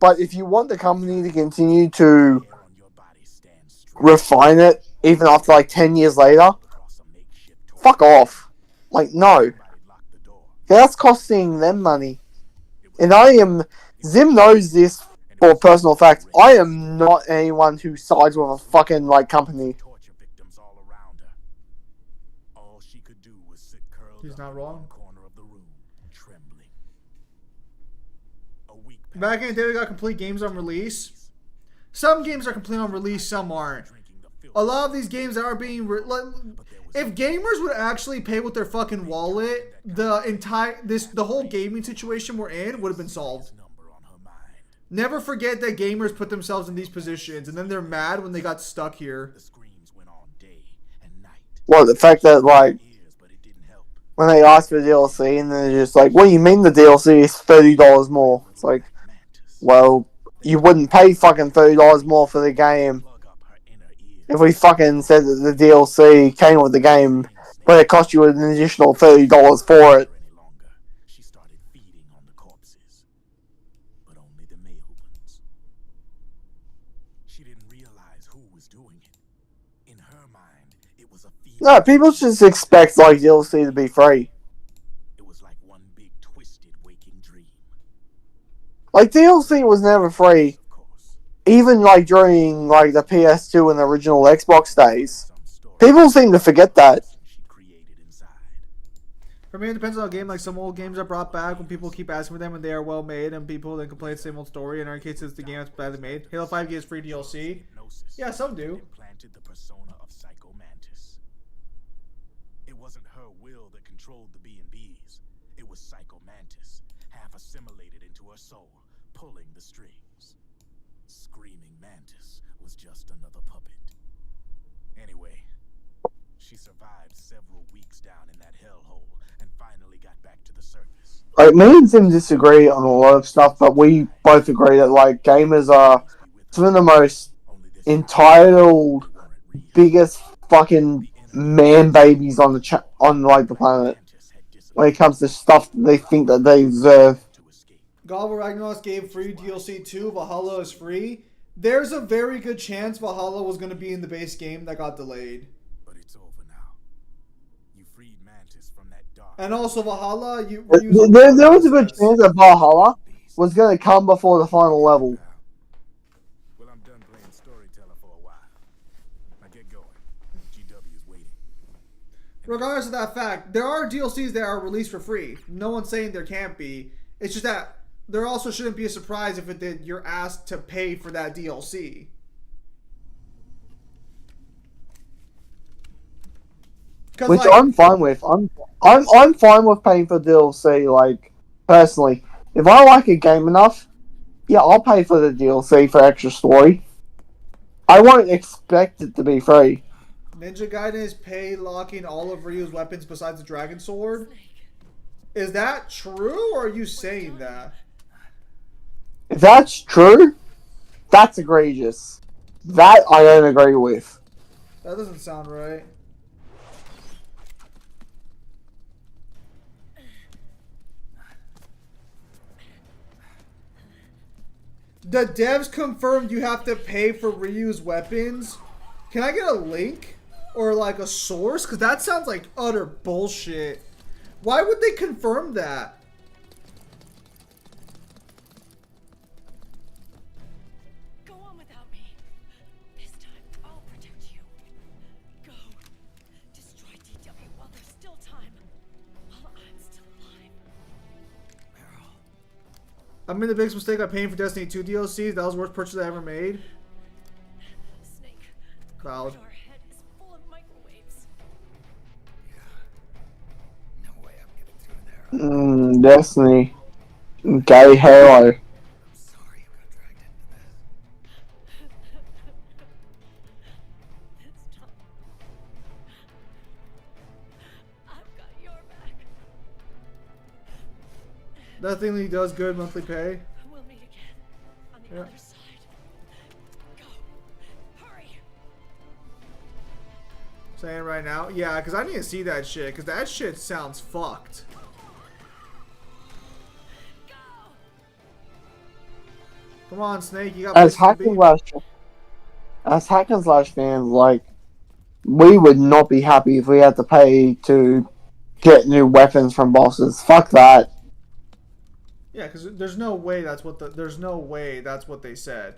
But if you want the company to continue to hair on your body stands straight refine it, even after like 10 years later, across a makeshift torch. fuck off. Like, no. Somebody locked the door. That's costing them money. And Zim knows this for personal fact. I am not anyone who sides with a fucking, like, company. Torture victims all around her. All she could do was sit curled He's up not in wrong. one corner of the room, trembling. A week Back in the day, we got complete games on release. Some games are complete on release, some aren't. A lot of these games that are being if gamers would actually pay with their fucking wallet, the whole gaming situation we're in would have been solved. Never forget that gamers put themselves in these positions, and then they're mad when they got stuck here. The screams went on day and night. Well, the fact that, like, Years, but it didn't help. when they ask for DLC and they're just like, what do you mean the DLC is $30 more? It's like, well, you wouldn't pay fucking $30 more for the game Plug up her inner ear. if we fucking said that the DLC came with the game, but it cost you an additional $30 for it. Any longer. She started feeding on the corpses, but only the male ones. She didn't realize who was doing it. In her mind, it was a female. No, people just expect, like, DLC to be free. It was like one big twisted waking dream. Like, DLC was never free, Of course, even, like, during, like, the PS2 and the original Xbox days. some story People seem to forget that. she created inside. For me, it depends on the game. Like, some old games are brought back when people keep asking for them and they are well made, and people then complain it's the same old story. In our case, it's the game that's badly made. Halo 5 gets free DLC. Hypnosis Yeah, some do. implanted the persona of Psycho Mantis. It wasn't her will that controlled the B&Bs. It was Psycho Mantis, half assimilated into her soul, pulling the strings. Screaming Mantis was just another puppet. Anyway, she survived several weeks down in that hellhole and finally got back to the surface. Like, me and Zim disagree on a lot of stuff, but we both agree that, like, gamers are some of the most Only this entitled, weren't real. biggest fucking man babies on the planet Mantis had disappeared when it comes to stuff that they think that they deserve. to escape. God of War Ragnarok gave free DLC 2. Valhalla is free. There's a very good chance Valhalla was going to be in the base game that got delayed. But it's over now. You freed Mantis from that dark. And also Valhalla, you There was a good chance that Valhalla was going to come before the final level. Well, I'm done playing storyteller for a while. Now get going. GW's waiting. Regardless of that fact, there are DLCs that are released for free. No one's saying there can't be. It's just that there also shouldn't be a surprise if you're asked to pay for that DLC. Which I'm fine with. I'm fine with paying for DLC, like, personally. If I like a game enough, yeah, I'll pay for the DLC for extra story. I won't expect it to be free. Ninja Gaiden is pay locking all of Ryu's weapons besides the Dragon Sword. Is that true, or are you saying that? If that's true, that's egregious. That I don't agree with. That doesn't sound right. The devs confirmed you have to pay for Ryu's weapons. Can I get a link? Or like a source? Because that sounds like utter bullshit. Why would they confirm that? Go on without me. This time, I'll protect you. Go. Destroy DW while there's still time. While I'm I made the biggest mistake by paying for Destiny 2 DLCs. That was the worst purchase I ever made. Snake. Cloud. Our head is full of microwaves. No way I'm getting through there. Destiny. Gay hero. I'm sorry you got dragged into this. This time, I've got your back. That thing that he does good monthly pay. We'll meet again on the Yeah. other side. Go. Hurry. Saying right now. Yeah, because I need to see that shit. Because that shit sounds fucked. Go. Come on, Snake. You got As places to be. Hack and Slash fans, like, we would not be happy if we had to pay to get new weapons from bosses. Fuck that. Yeah, because there's no way that's what they said.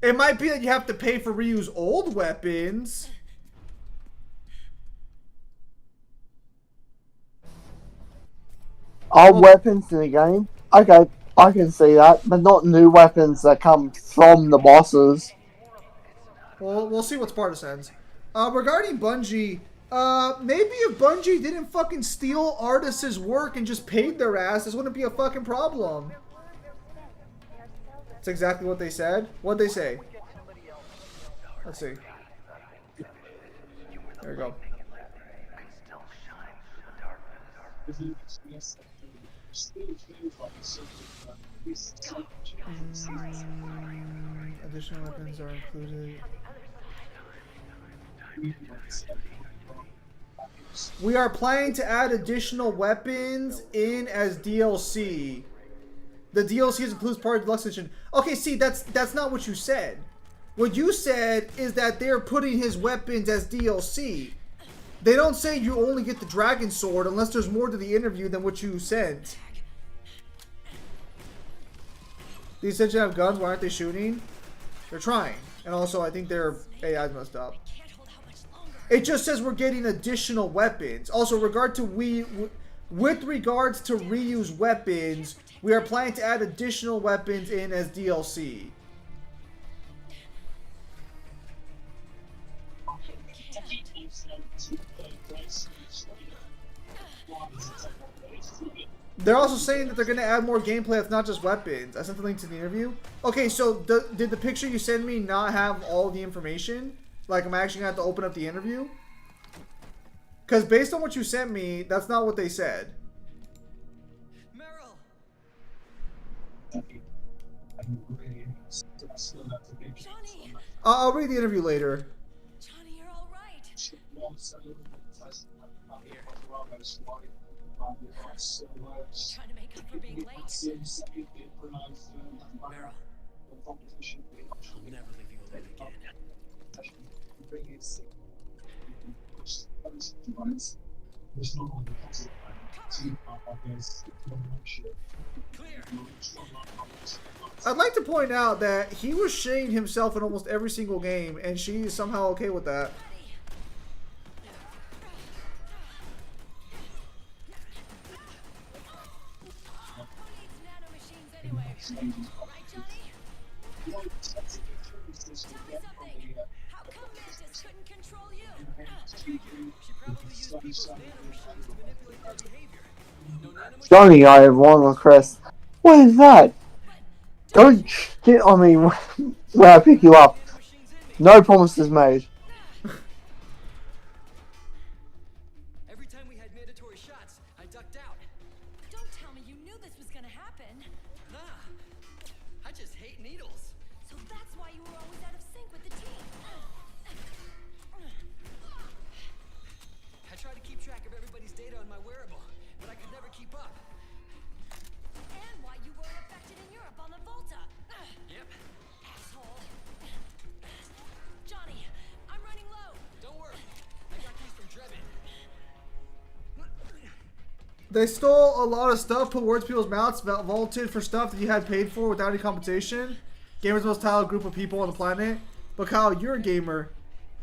It might be that you have to pay for reuse old weapons. Old weapons in the game? Okay, I can see that, but not new weapons that come from the bosses. Well, we'll see what Sparta sends. Regarding Bungie, maybe if Bungie didn't fucking steal artists' work and just paid their ass, this wouldn't be a fucking problem. That's exactly what they said. What'd they say? Let's see. There we go. Additional weapons are included. We are planning to add additional weapons in as DLC. The DLC includes part of the deluxe edition. Okay, see, that's not what you said. What you said is that they're putting his weapons as DLC. They don't say you only get the dragon sword unless there's more to the interview than what you sent. These said you have guns. Why aren't they shooting? They're trying. And also, I think their AI's messed up. It just says we're getting additional weapons. Also, with regards to reuse weapons, we are planning to add additional weapons in as DLC. They're also saying that they're going to add more gameplay that's not just weapons. I sent the link to the interview. Okay, so did the picture you sent me not have all the information? Like, I'm actually going to have to open up the interview? Because based on what you sent me, that's not what they said. Meryl! Johnny! I'll read the interview later. Johnny, you're all right. Trying to make up for being late. Meryl. I'll never leave you alone again. Clear. I'd like to point out that he was shitting himself in almost every single game, and she is somehow okay with that. How come Mantis couldn't control you? She probably used people's nanomachines to manipulate their behavior. No nanomachines. Johnny, I have one request. What is that? Don't shit on me when I pick you up. No promises made. Every time we had mandatory shots, I ducked out. Don't tell me you knew this was gonna happen. Nah, I just hate needles. So that's why you were always out of sync with the team. I tried to keep track of everybody's data on my wearable, but I could never keep up. And why you weren't affected in Europe on the Volta. Yep. Asshole. Johnny, I'm running low. Don't worry, I got these from Drebin. They stole a lot of stuff, put words in people's mouths, vaulted for stuff that you had paid for without any compensation. Gamers most talented group of people on the planet. But Kyle, you're a gamer.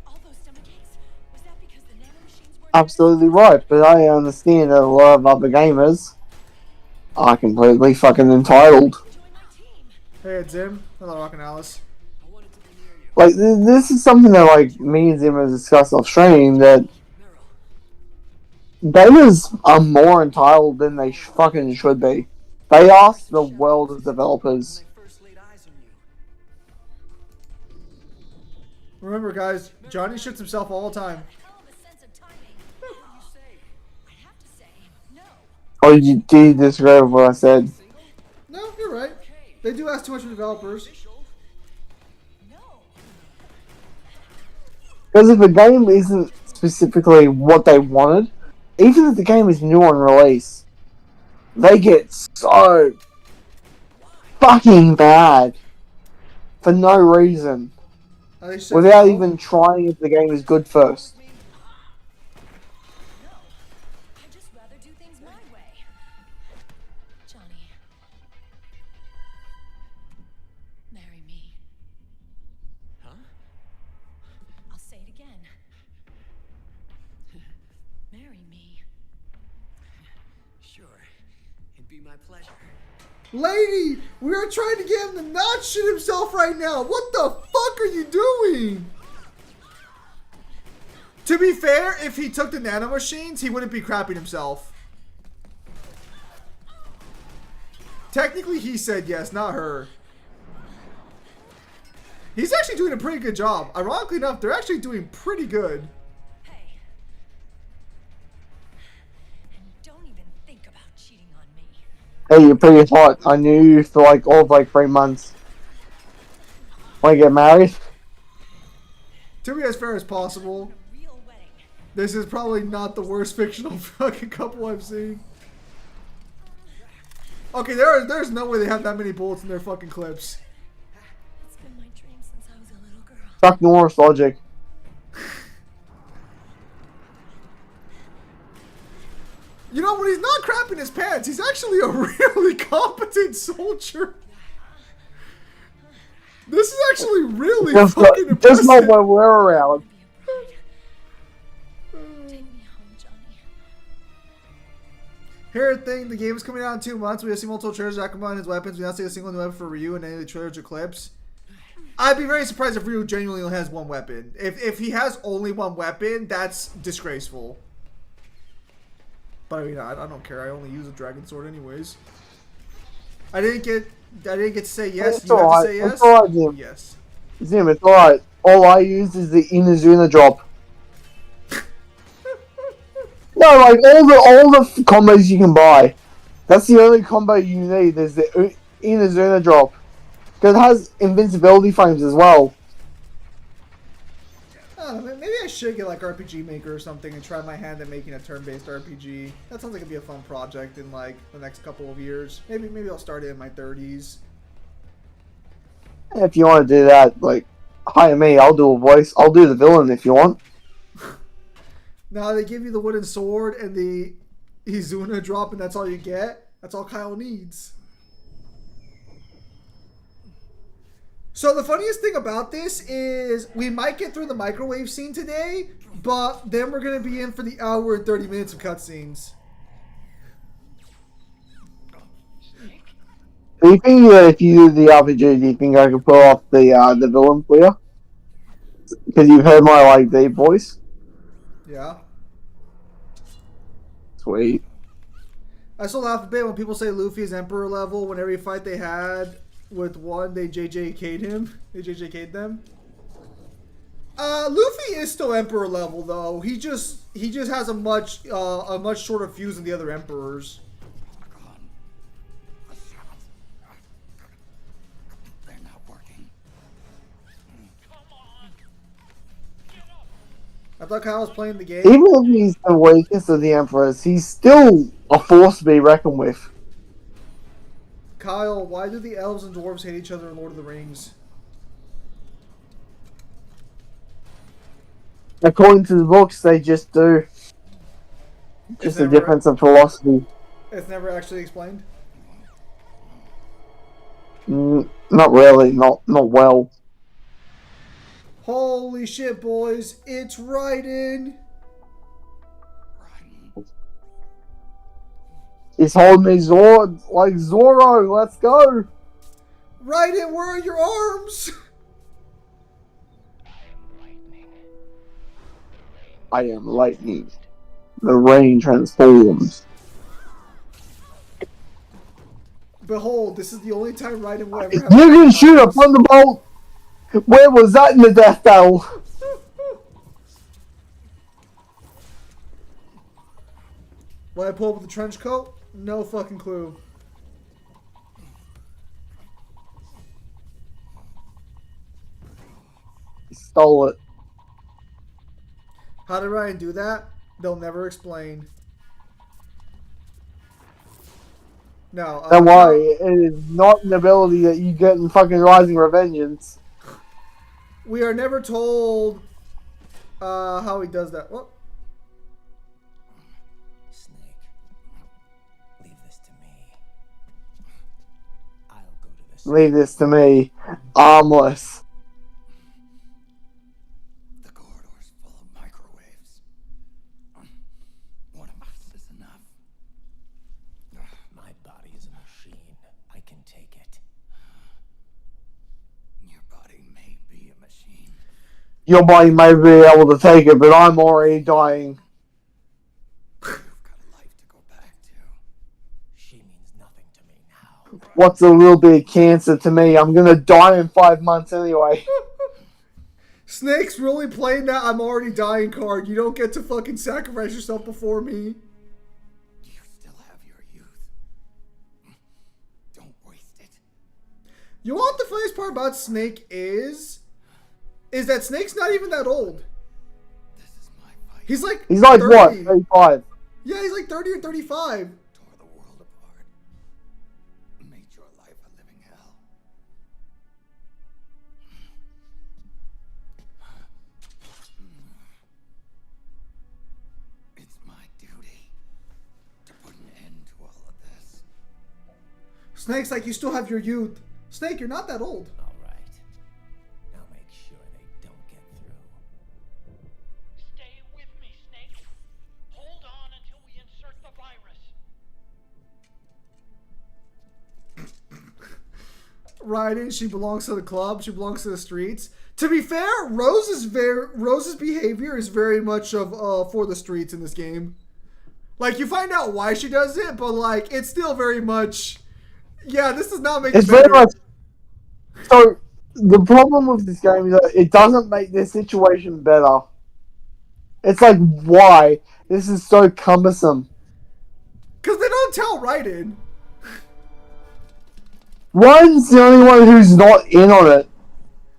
All those stomach aches. Was that because the nanomachines weren't Absolutely right, but I understand that a lot of other gamers are completely fucking entitled. Hey, it's Zim. Hello, Rockin' Alice. Like, this is something that, like, me and Zim have discussed off stream, that gamers are more entitled than they fucking should be. They ask the world of developers. Remember, guys, Johnny shits himself all the time. Or do you disagree with what I said? No, you're right. They do ask too much from developers. Because if a game isn't specifically what they wanted, even if the game is new on release, they get so fucking bad for no reason, without even trying if the game is good first. I'd just rather do things my way. Johnny. Marry me. Huh? I'll say it again. Marry me. Sure. It'd be my pleasure. Lady, we are trying to get him to not shit himself right now. What the fuck are you doing? To be fair, if he took the nanomachines, he wouldn't be crapping himself. Technically, he said yes, not her. He's actually doing a pretty good job. Ironically enough, they're actually doing pretty good. Hey, you're pretty hot. I knew you for like all of like 3 months. Want to get married? To be as fair as possible, this is probably not the worst fictional fucking couple I've seen. Okay, there's no way they have that many bullets in their fucking clips. It's been my dream since I was a little girl. Fuck Norris logic. You know, when he's not crapping his pants, he's actually a really competent soldier. This is actually really fucking impressive. Just not when we're around. Here, thing, the game is coming out in 2 months. We have seen multiple trailers that combine his weapons. We now see a single new weapon for Ryu in any of the trailers or clips. I'd be very surprised if Ryu genuinely only has one weapon. If he has only one weapon, that's disgraceful. But I mean, I don't care. I only use a dragon sword anyways. I didn't get to say yes. It's You have alright. to say yes. It's alright, Zim. Yes. Zim, it's alright. All I use is the Inazuna drop. No, like all the combos you can buy. That's the only combo you need. Is the Inazuna drop, because it has invincibility frames as well. Maybe I should get like RPG Maker or something and try my hand at making a turn-based RPG. That sounds like it'd be a fun project in like the next couple of years. Maybe I'll start it in my 30s. If you want to do that, like, hire me. I'll do a voice. I'll do the villain if you want. Now they give you the wooden sword and the Izuna drop, and that's all you get. That's all Kyle needs. So the funniest thing about this is we might get through the microwave scene today, but then we're going to be in for the hour and 30 minutes of cutscenes. Do you think that if you do the RPG, do you think I can pull off the villain for you? Because you've heard my like deep voice. Yeah. Sweet. I still laugh a bit when people say Luffy is Emperor level. When every fight they had with one, they JJK'd him. They JJK'd them. Luffy is still Emperor level though. He just has a much shorter fuse than the other Emperors. I thought Kyle was playing the game. Even if he's the weakest of the Emperors, he's still a force to be reckoned with. Kyle, why do the elves and dwarves hate each other in Lord of the Rings? According to the books, they just do. Just a difference of philosophy. It's never actually explained? Not really. Not well. Holy shit, boys. It's Raiden. He's holding me Zord like Zorro. Let's go. Raiden, where are your arms? I am lightning. The rain transforms. Behold, this is the only time Raiden will ever You have. can shoot a thunderbolt. Where was that in the death battle? Why I pull up with the trench coat? No fucking clue. He stole it. How did Ryan do that? They'll never explain. No. Don't worry, it is not an ability that you get in fucking Rising Revengeance. We are never told how he does that. Whoop. Snake, leave this to me. I'll go to this. Leave this to me. Armless. The corridor's full of microwaves. One of us is enough. My body is a machine. I can take it. Your body may be a machine. Your body may be able to take it, but I'm already dying. You've got a life to go back to. She means nothing to me now. What's a little bit of cancer to me? I'm gonna die in 5 months anyway. Snake's really playing that I'm already dying card. You don't get to fucking sacrifice yourself before me. You still have your youth. Don't waste it. You know what the funniest part about Snake is that Snake's not even that old. This is my fight. He's like 30. What? 35. Yeah, he's like 30 or 35. Tore the world apart. Made your life a living hell. It's my duty to put an end to all of this. Snake's like, you still have your youth. Snake, you're not that old. All right. Now make sure they don't get through. Stay with me, Snake. Hold on until we insert the virus. Raiden, she belongs to the club. She belongs to the streets. To be fair, Rose's behavior is very much of for the streets in this game. Like, you find out why she does it, but like it's still very much. Yeah, this does not make it better. Very much. So the problem with this game is that it doesn't make their situation better. It's like, why? This is so cumbersome. Because they don't tell Raiden. Ryan's the only one who's not in on it.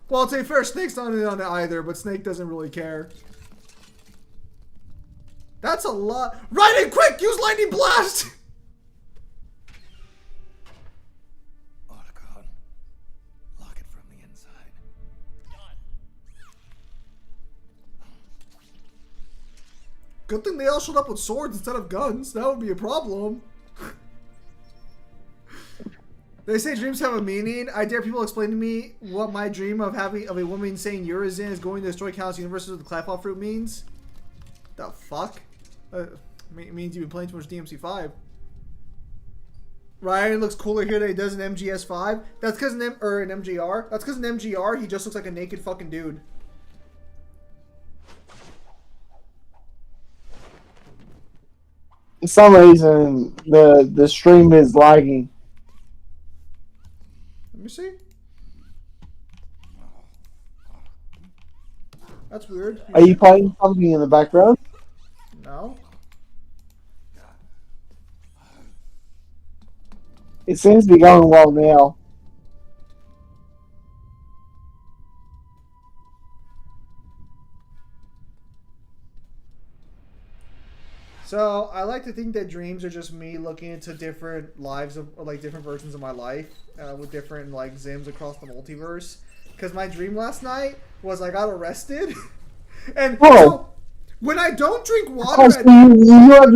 Well, to be fair, Snake's not in on it either, but Snake doesn't really care. That's a lot. Raiden, quick! Use Lightning Blast! Otacon, lock it from the inside. Good thing they all showed up with swords instead of guns. That would be a problem. They say dreams have a meaning. I dare people explain to me what my dream of a woman saying Urizen is going to destroy countless universes with the Clapbot fruit means. The fuck? It means you've been playing too much DMC5. Ryan looks cooler here than he does in MGS5. That's because in MGR. That's because in MGR he just looks like a naked fucking dude. For some reason, the stream is lagging. Let me see. That's weird. Are you playing something in the background? No. It seems to be going well now. So I like to think that dreams are just me looking into different lives of, or like different versions of my life with different like Zims across the multiverse. Because my dream last night was I got arrested, and so when I don't drink water, you have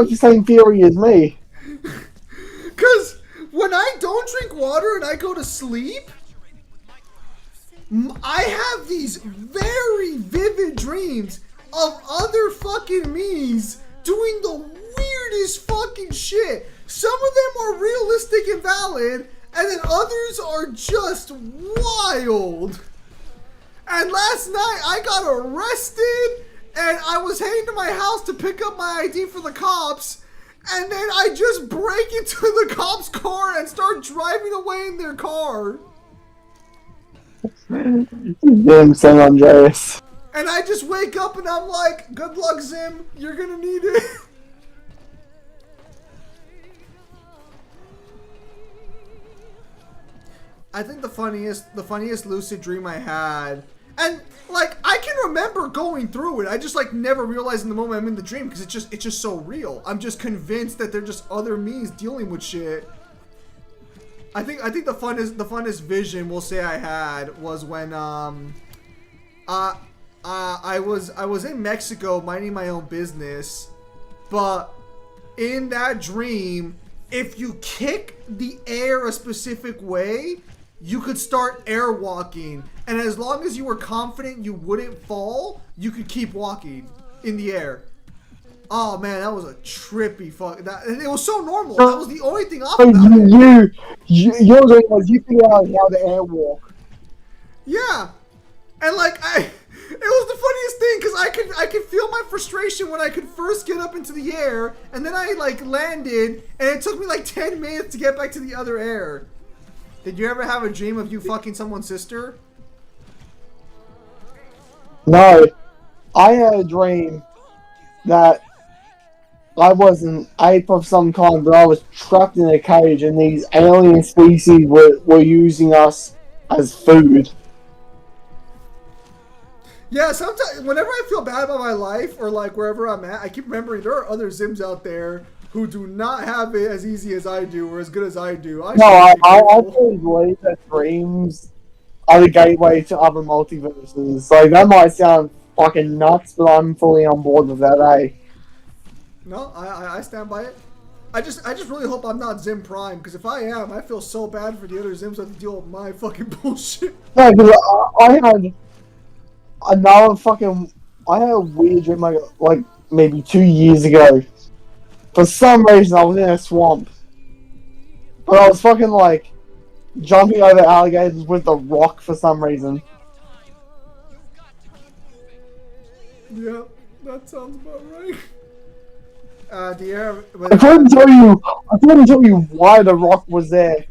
the same theory as me. Because when I don't drink water and I go to sleep, I have these very vivid dreams of other fucking me's doing the weirdest fucking fucking shit. Some of them are realistic and valid, and then others are just wild. And last night I got arrested, and I was heading to my house to pick up my ID for the cops, and then I just break into the cops' car and start driving away in their car. Damn San Andreas. And I just wake up and I'm like, good luck, Zim. You're gonna need it. I think the funniest lucid dream I had, and like I can remember going through it. I just like never realized in the moment I'm in the dream because it's just so real. I'm just convinced that they're just other me's dealing with shit. I think the funnest vision we'll say I had was when I was in Mexico minding my own business, but in that dream, if you kick the air a specific way, you could start airwalking, and as long as you were confident you wouldn't fall, you could keep walking in the air. Oh man, that was a trippy fuck. And it was so normal. That was the only thing off about it. Your dream was you figured out how to airwalk. Yeah, and like it was the funniest thing because I could feel my frustration when I could first get up into the air, and then I like landed, and it took me like 10 minutes to get back to the other air. Did you ever have a dream of you fucking someone's sister? No, I had a dream that I was an ape of some kind, but I was trapped in a cage, and these alien species were using us as food. Yeah, sometimes whenever I feel bad about my life or like wherever I'm at, I keep remembering there are other Zims out there who do not have it as easy as I do or as good as I do. I really believe that dreams are the gateway to other multiverses. Like, that might sound fucking nuts, but I'm fully on board with that, eh? No, I stand by it. I just really hope I'm not Zim Prime, because if I am, I feel so bad for the other Zims who have to deal with my fucking bullshit. No, because I had another fucking... I had a weird dream like maybe 2 years ago. For some reason, I was in a swamp. But I was fucking like jumping over alligators with a rock for some reason. Yeah, that sounds about right. I couldn't tell you why the rock was there.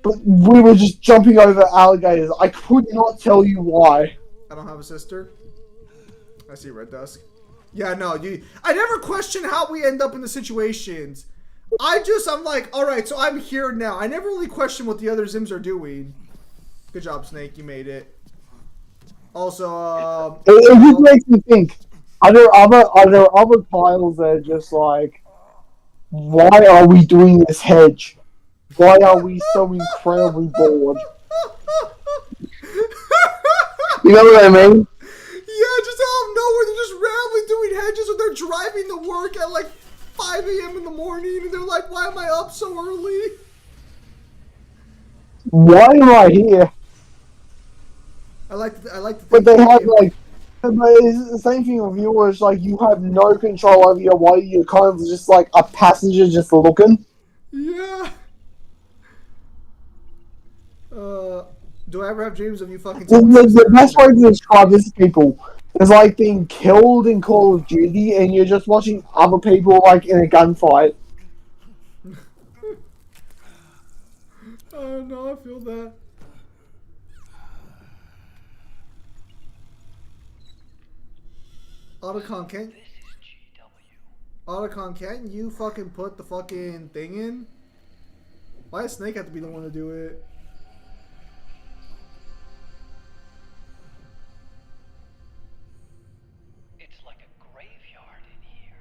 But we were just jumping over alligators. I could not tell you why. I don't have a sister. I see Red Dusk. Yeah, no, I never question how we end up in the situations. I'm like, alright, so I'm here now. I never really question what the other Zims are doing. Good job, Snake, you made it. Also, it just makes me think, are there other piles that are just like, why are we doing this hedge? Why are we so incredibly bored? You know what I mean? Yeah, just out of nowhere, they're just randomly doing hedges or they're driving to work at like 5 a.m. in the morning and they're like, why am I up so early? Why am I here? I like to But they have like, but it's the same thing with you, where it's like you have no control over your body. You're kind of just like a passenger, just looking. Yeah. Do I ever have dreams of you fucking? The best way to describe this to people is like being killed in Call of Duty, and you're just watching other people like in a gunfight. Oh no, I feel that. Otacon, can't you fucking put the fucking thing in? Why does Snake have to be the one to do it? It's like a graveyard in here.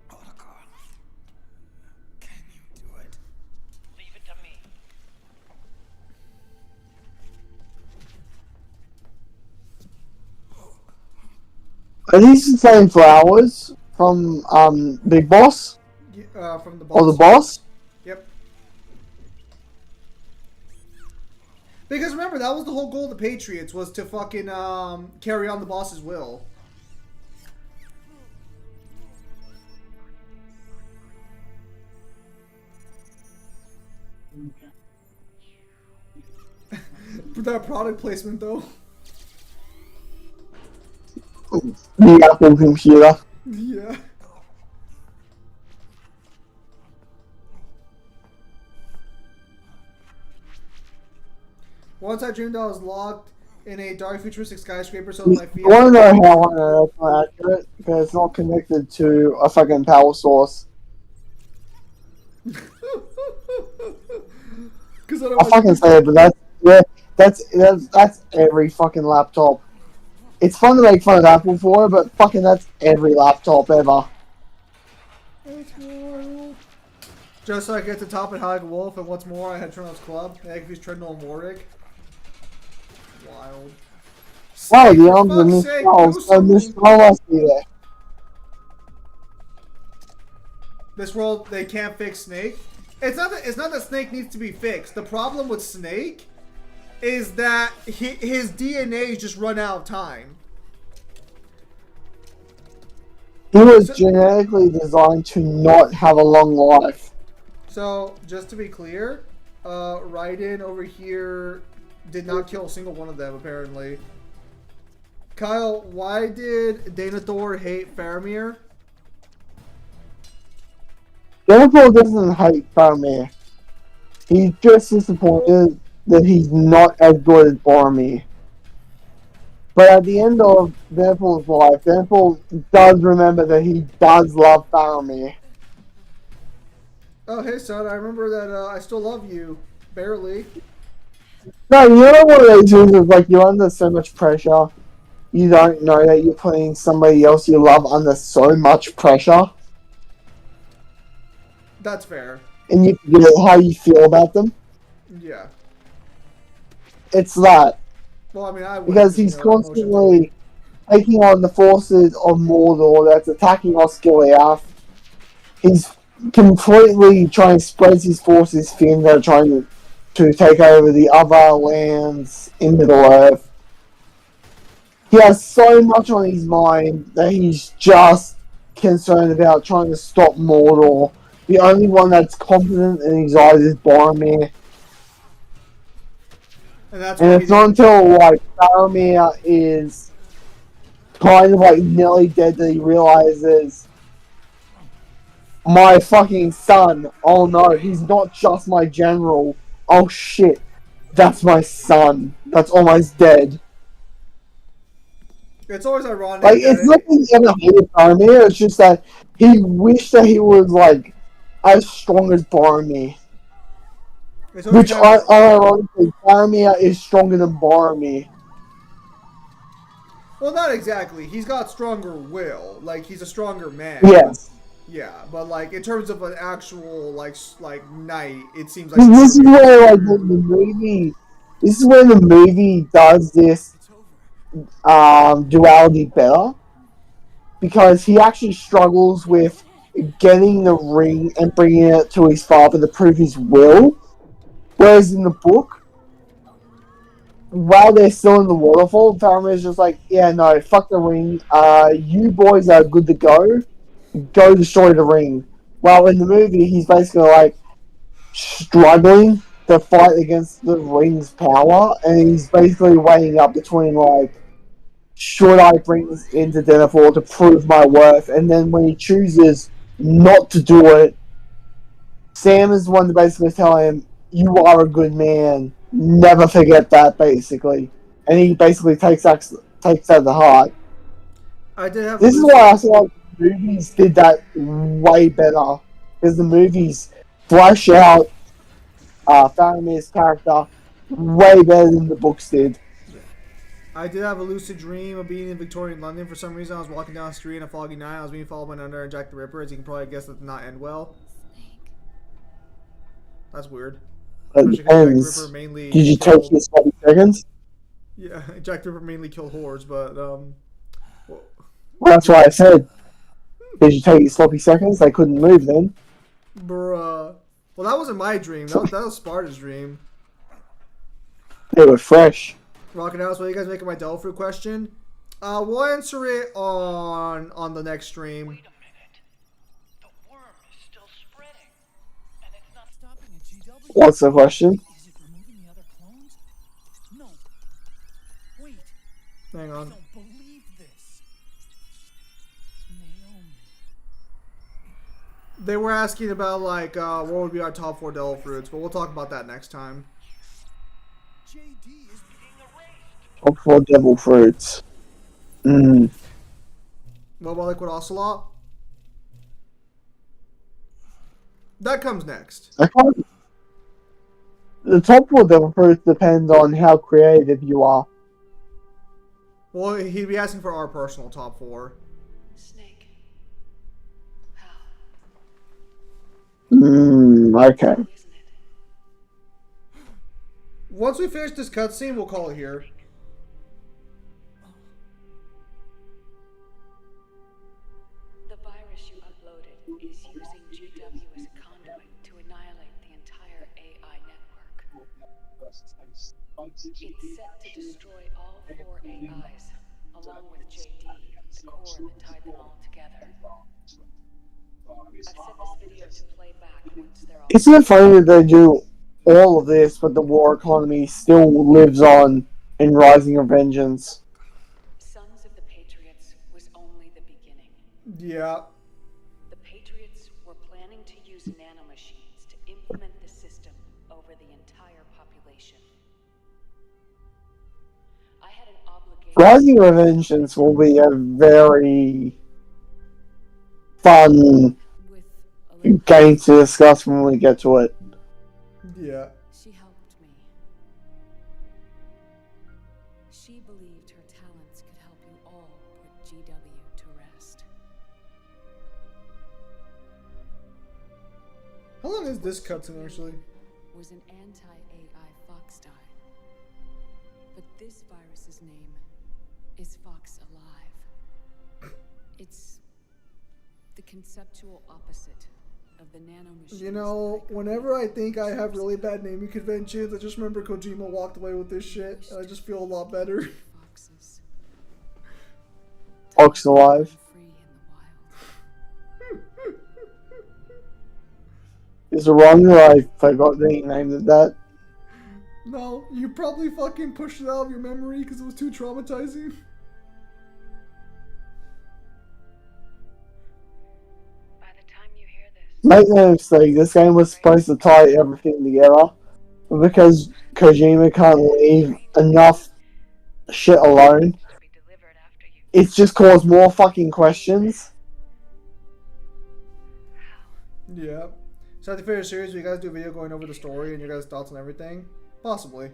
Otacon, can you do it? Leave it to me. Are these the same flowers from Big Boss? From the boss. Or the boss? Yep. Because remember, that was the whole goal of the Patriots, was to fucking carry on the boss's will. That product placement though. The Apple computer. Yeah. Once I dreamed I was locked in a dark futuristic skyscraper, so my feet. You want to know how I know that's not accurate? Because it's not connected to a fucking power source. I fucking say it, but that's every fucking laptop. It's fun to make fun of Apple for it, but fucking that's every laptop ever. Just so I get to top it like a wolf, and what's more, I had Trino's club. Agfi's Trindle and Warwick. Wild. Wow, Snake, the for arms of fuck's Miss sake, Charles. do So Miss something. Charles must be there. This world, they can't fix Snake. It's not that Snake needs to be fixed. The problem with Snake is that his DNA just run out of time. He was genetically designed to not have a long life. So, just to be clear, Raiden over here did not kill a single one of them, apparently. Kyle, why did Denethor hate Faramir? Denethor doesn't hate Faramir. He's just disappointed that he's not as good as Boromir. But at the end of Denethor's life, Denethor does remember that he does love Faramir. Oh, hey, son, I remember that I still love you. Barely. No, you know what it is like you're under so much pressure. You don't know that you're putting somebody else you love under so much pressure. That's fair. And you forget how you feel about them. Yeah. It's that. Well, I mean, I would. Because he's constantly taking on the forces of Mordor that's attacking Osgiliath. He's completely trying to spread his forces thin that are trying to take over the other lands in Middle-earth. He has so much on his mind that he's just concerned about trying to stop Mordor. The only one that's competent in his eyes is Boromir. And it's not until, like, Faramir is kind of, like, nearly dead that he realizes, my fucking son, oh no, he's not just my general. Oh shit, that's my son. That's almost dead. It's always ironic. Like, it's not that he ever hated Boromir, it's just that he wished that he was, like, as strong as Boromir. Which, ironically, Boromir is stronger than Boromir. Well, not exactly. He's got stronger will. Like, he's a stronger man. Yes. Yeah, but, like, in terms of an actual, like knight, it seems like... This is where, like, the movie... This is where the movie does this duality better. Because he actually struggles with getting the ring and bringing it to his father to prove his will. Whereas in the book, while they're still in the waterfall, Faramir's just like, yeah, no, fuck the ring. You boys are good to go. Go destroy the ring. While in the movie, he's basically like struggling to fight against the ring's power, and he's basically weighing up between like, should I bring this into Denethor to prove my worth? And then when he chooses not to do it, Sam is the one to basically tell him, you are a good man. Never forget that, basically. And he basically takes that to heart. I did have this is why I feel like the movies did that way better. Because the movies flesh out Faramir's character way better than the books did. I did have a lucid dream of being in Victorian London. For some reason, I was walking down the street on a foggy night. I was being followed by an under and Jack the Ripper. As you can probably guess, that did not end well. That's weird. It ends. Did you take your 30 seconds? Yeah, Jack the Ripper mainly killed whores, but Well, that's why I said. Did you take your sloppy seconds? They couldn't move then. Bruh. Well, that wasn't my dream. That was Sparta's dream. They were fresh. Rocket House, what are you guys making my devil fruit question? We'll answer it on the next stream. What's the question? Is it removing the other clones? No. Wait. Hang I on. don't believe this. Naomi. They were asking about like what would be our top 4 devil fruits, but we'll talk about that next time. JD is Top 4 devil fruits. Mm. What about liquid ocelot? That comes next. The top 4 devil fruits depend on how creative you are. Well, he'd be asking for our personal top 4. Snake. Okay. Once we finish this cutscene, we'll call it here. The virus you uploaded is using GW as a conduit to annihilate the entire AI network. It's set to destroy all 4 AIs, along with JD, the core that tied them all together. I've set this video to play back once they're all... Isn't it funny that they do all of this, but the war economy still lives on in Rising of Vengeance? Sons of the Patriots was only the beginning. Yeah. The Patriots were planning to use nanomachines to implement the system over the entire population. I had an obligation... Rising of Vengeance will be a very fun game to discuss when we get to it. Yeah. She helped me. She believed her talents could help you all put GW to rest. How long is this cutscene actually? Was an anti-AI fox dye. But this virus's name is Fox Alive. It's the conceptual opposite of the nanomachines. You know, whenever I think I have really bad naming conventions, I just remember Kojima walked away with this shit, and I just feel a lot better. Fox Alive. Is it wrong that I forgot that he named it that? No, you probably fucking pushed it out of your memory because it was too traumatizing. Make no mistake, this game was supposed to tie everything together, but because Kojima can't leave enough shit alone, it's just caused more fucking questions. Yeah. So at the finish series, will you guys do a video going over the story and your guys' thoughts on everything? Possibly.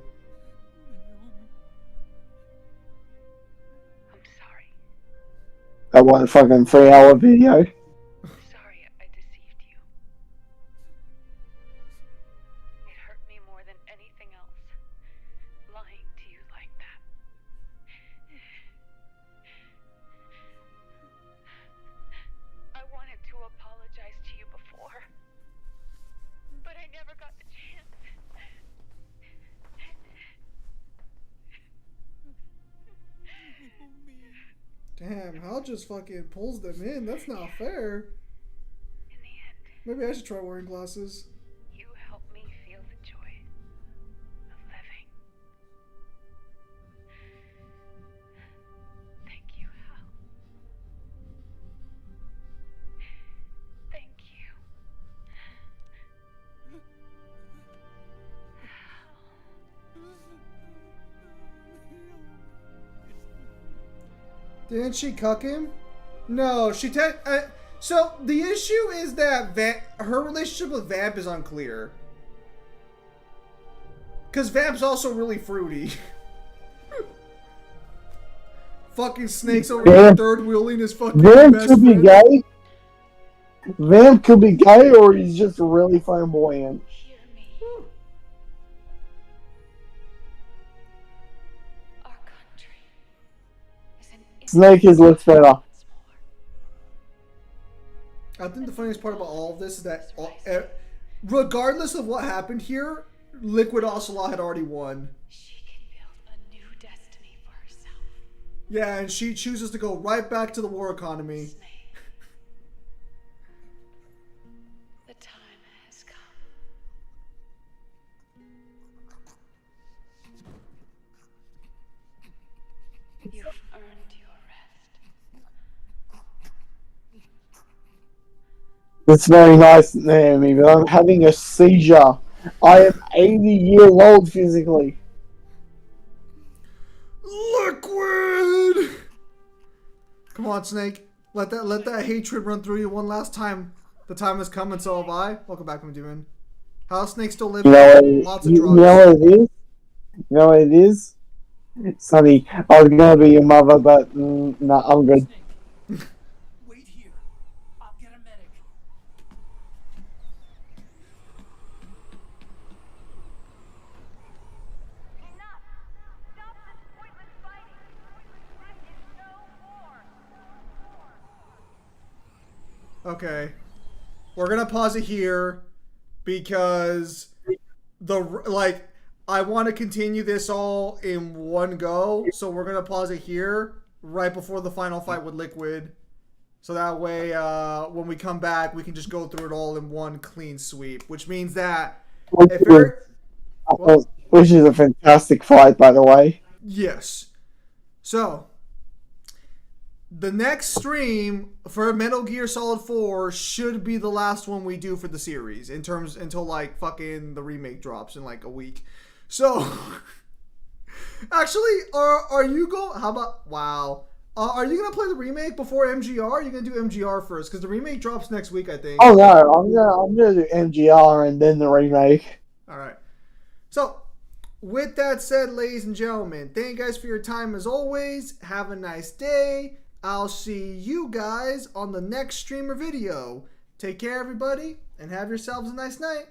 I'm sorry. That one fucking 3-hour video. Sorry I deceived you. It hurt me more than anything else. Lying to you like that. I wanted to apologize to you before. But I never got the chance. Damn, Hal just fucking pulls them in. That's not fair. In the end, Maybe I should try wearing glasses. you helped me feel the joy of living. Thank you, Hal. Thank you. Didn't she cuck him? No, she so the issue is that her relationship with Vamp is unclear. Because Vamp's also really fruity. Fucking Snake's over here third wheeling his fucking Vamp best could be friend. gay. Vamp could be gay, or he's just really flamboyant. Snake his looks better. I think the funniest part about all of this is that regardless of what happened here, Liquid Ocelot had already won. She can build a new destiny for herself. Yeah, and she chooses to go right back to the war economy. The time has come. It's very nice, Naomi, but I'm having a seizure. I am 80-year-old physically. Liquid! Come on, Snake. Let that hatred run through you one last time. The time has come, and so have I. Welcome back, Demon. How's Snake still living? Lots of drugs. You know what it is? You know what it is? Sonny, I was gonna be your mother, but no, I'm good. Wait here. I'll get a medic. Okay. We're gonna pause it here because I want to continue this all in one go, so we're gonna pause it here right before the final fight with Liquid, so that way when we come back we can just go through it all in one clean sweep. Which means that if Eric, Which is a fantastic fight, by the way. yes, so the next stream for Metal Gear Solid 4 should be the last one we do for the series until like fucking the remake drops in like a week. So actually, are you going? How about wow? Are you gonna play the remake before MGR? Or are you gonna do MGR first? Because the remake drops next week, I think. Oh no, I'm gonna do MGR and then the remake. All right. So with that said, ladies and gentlemen, thank you guys for your time as always. Have a nice day. I'll see you guys on the next stream or video. Take care, everybody, and have yourselves a nice night.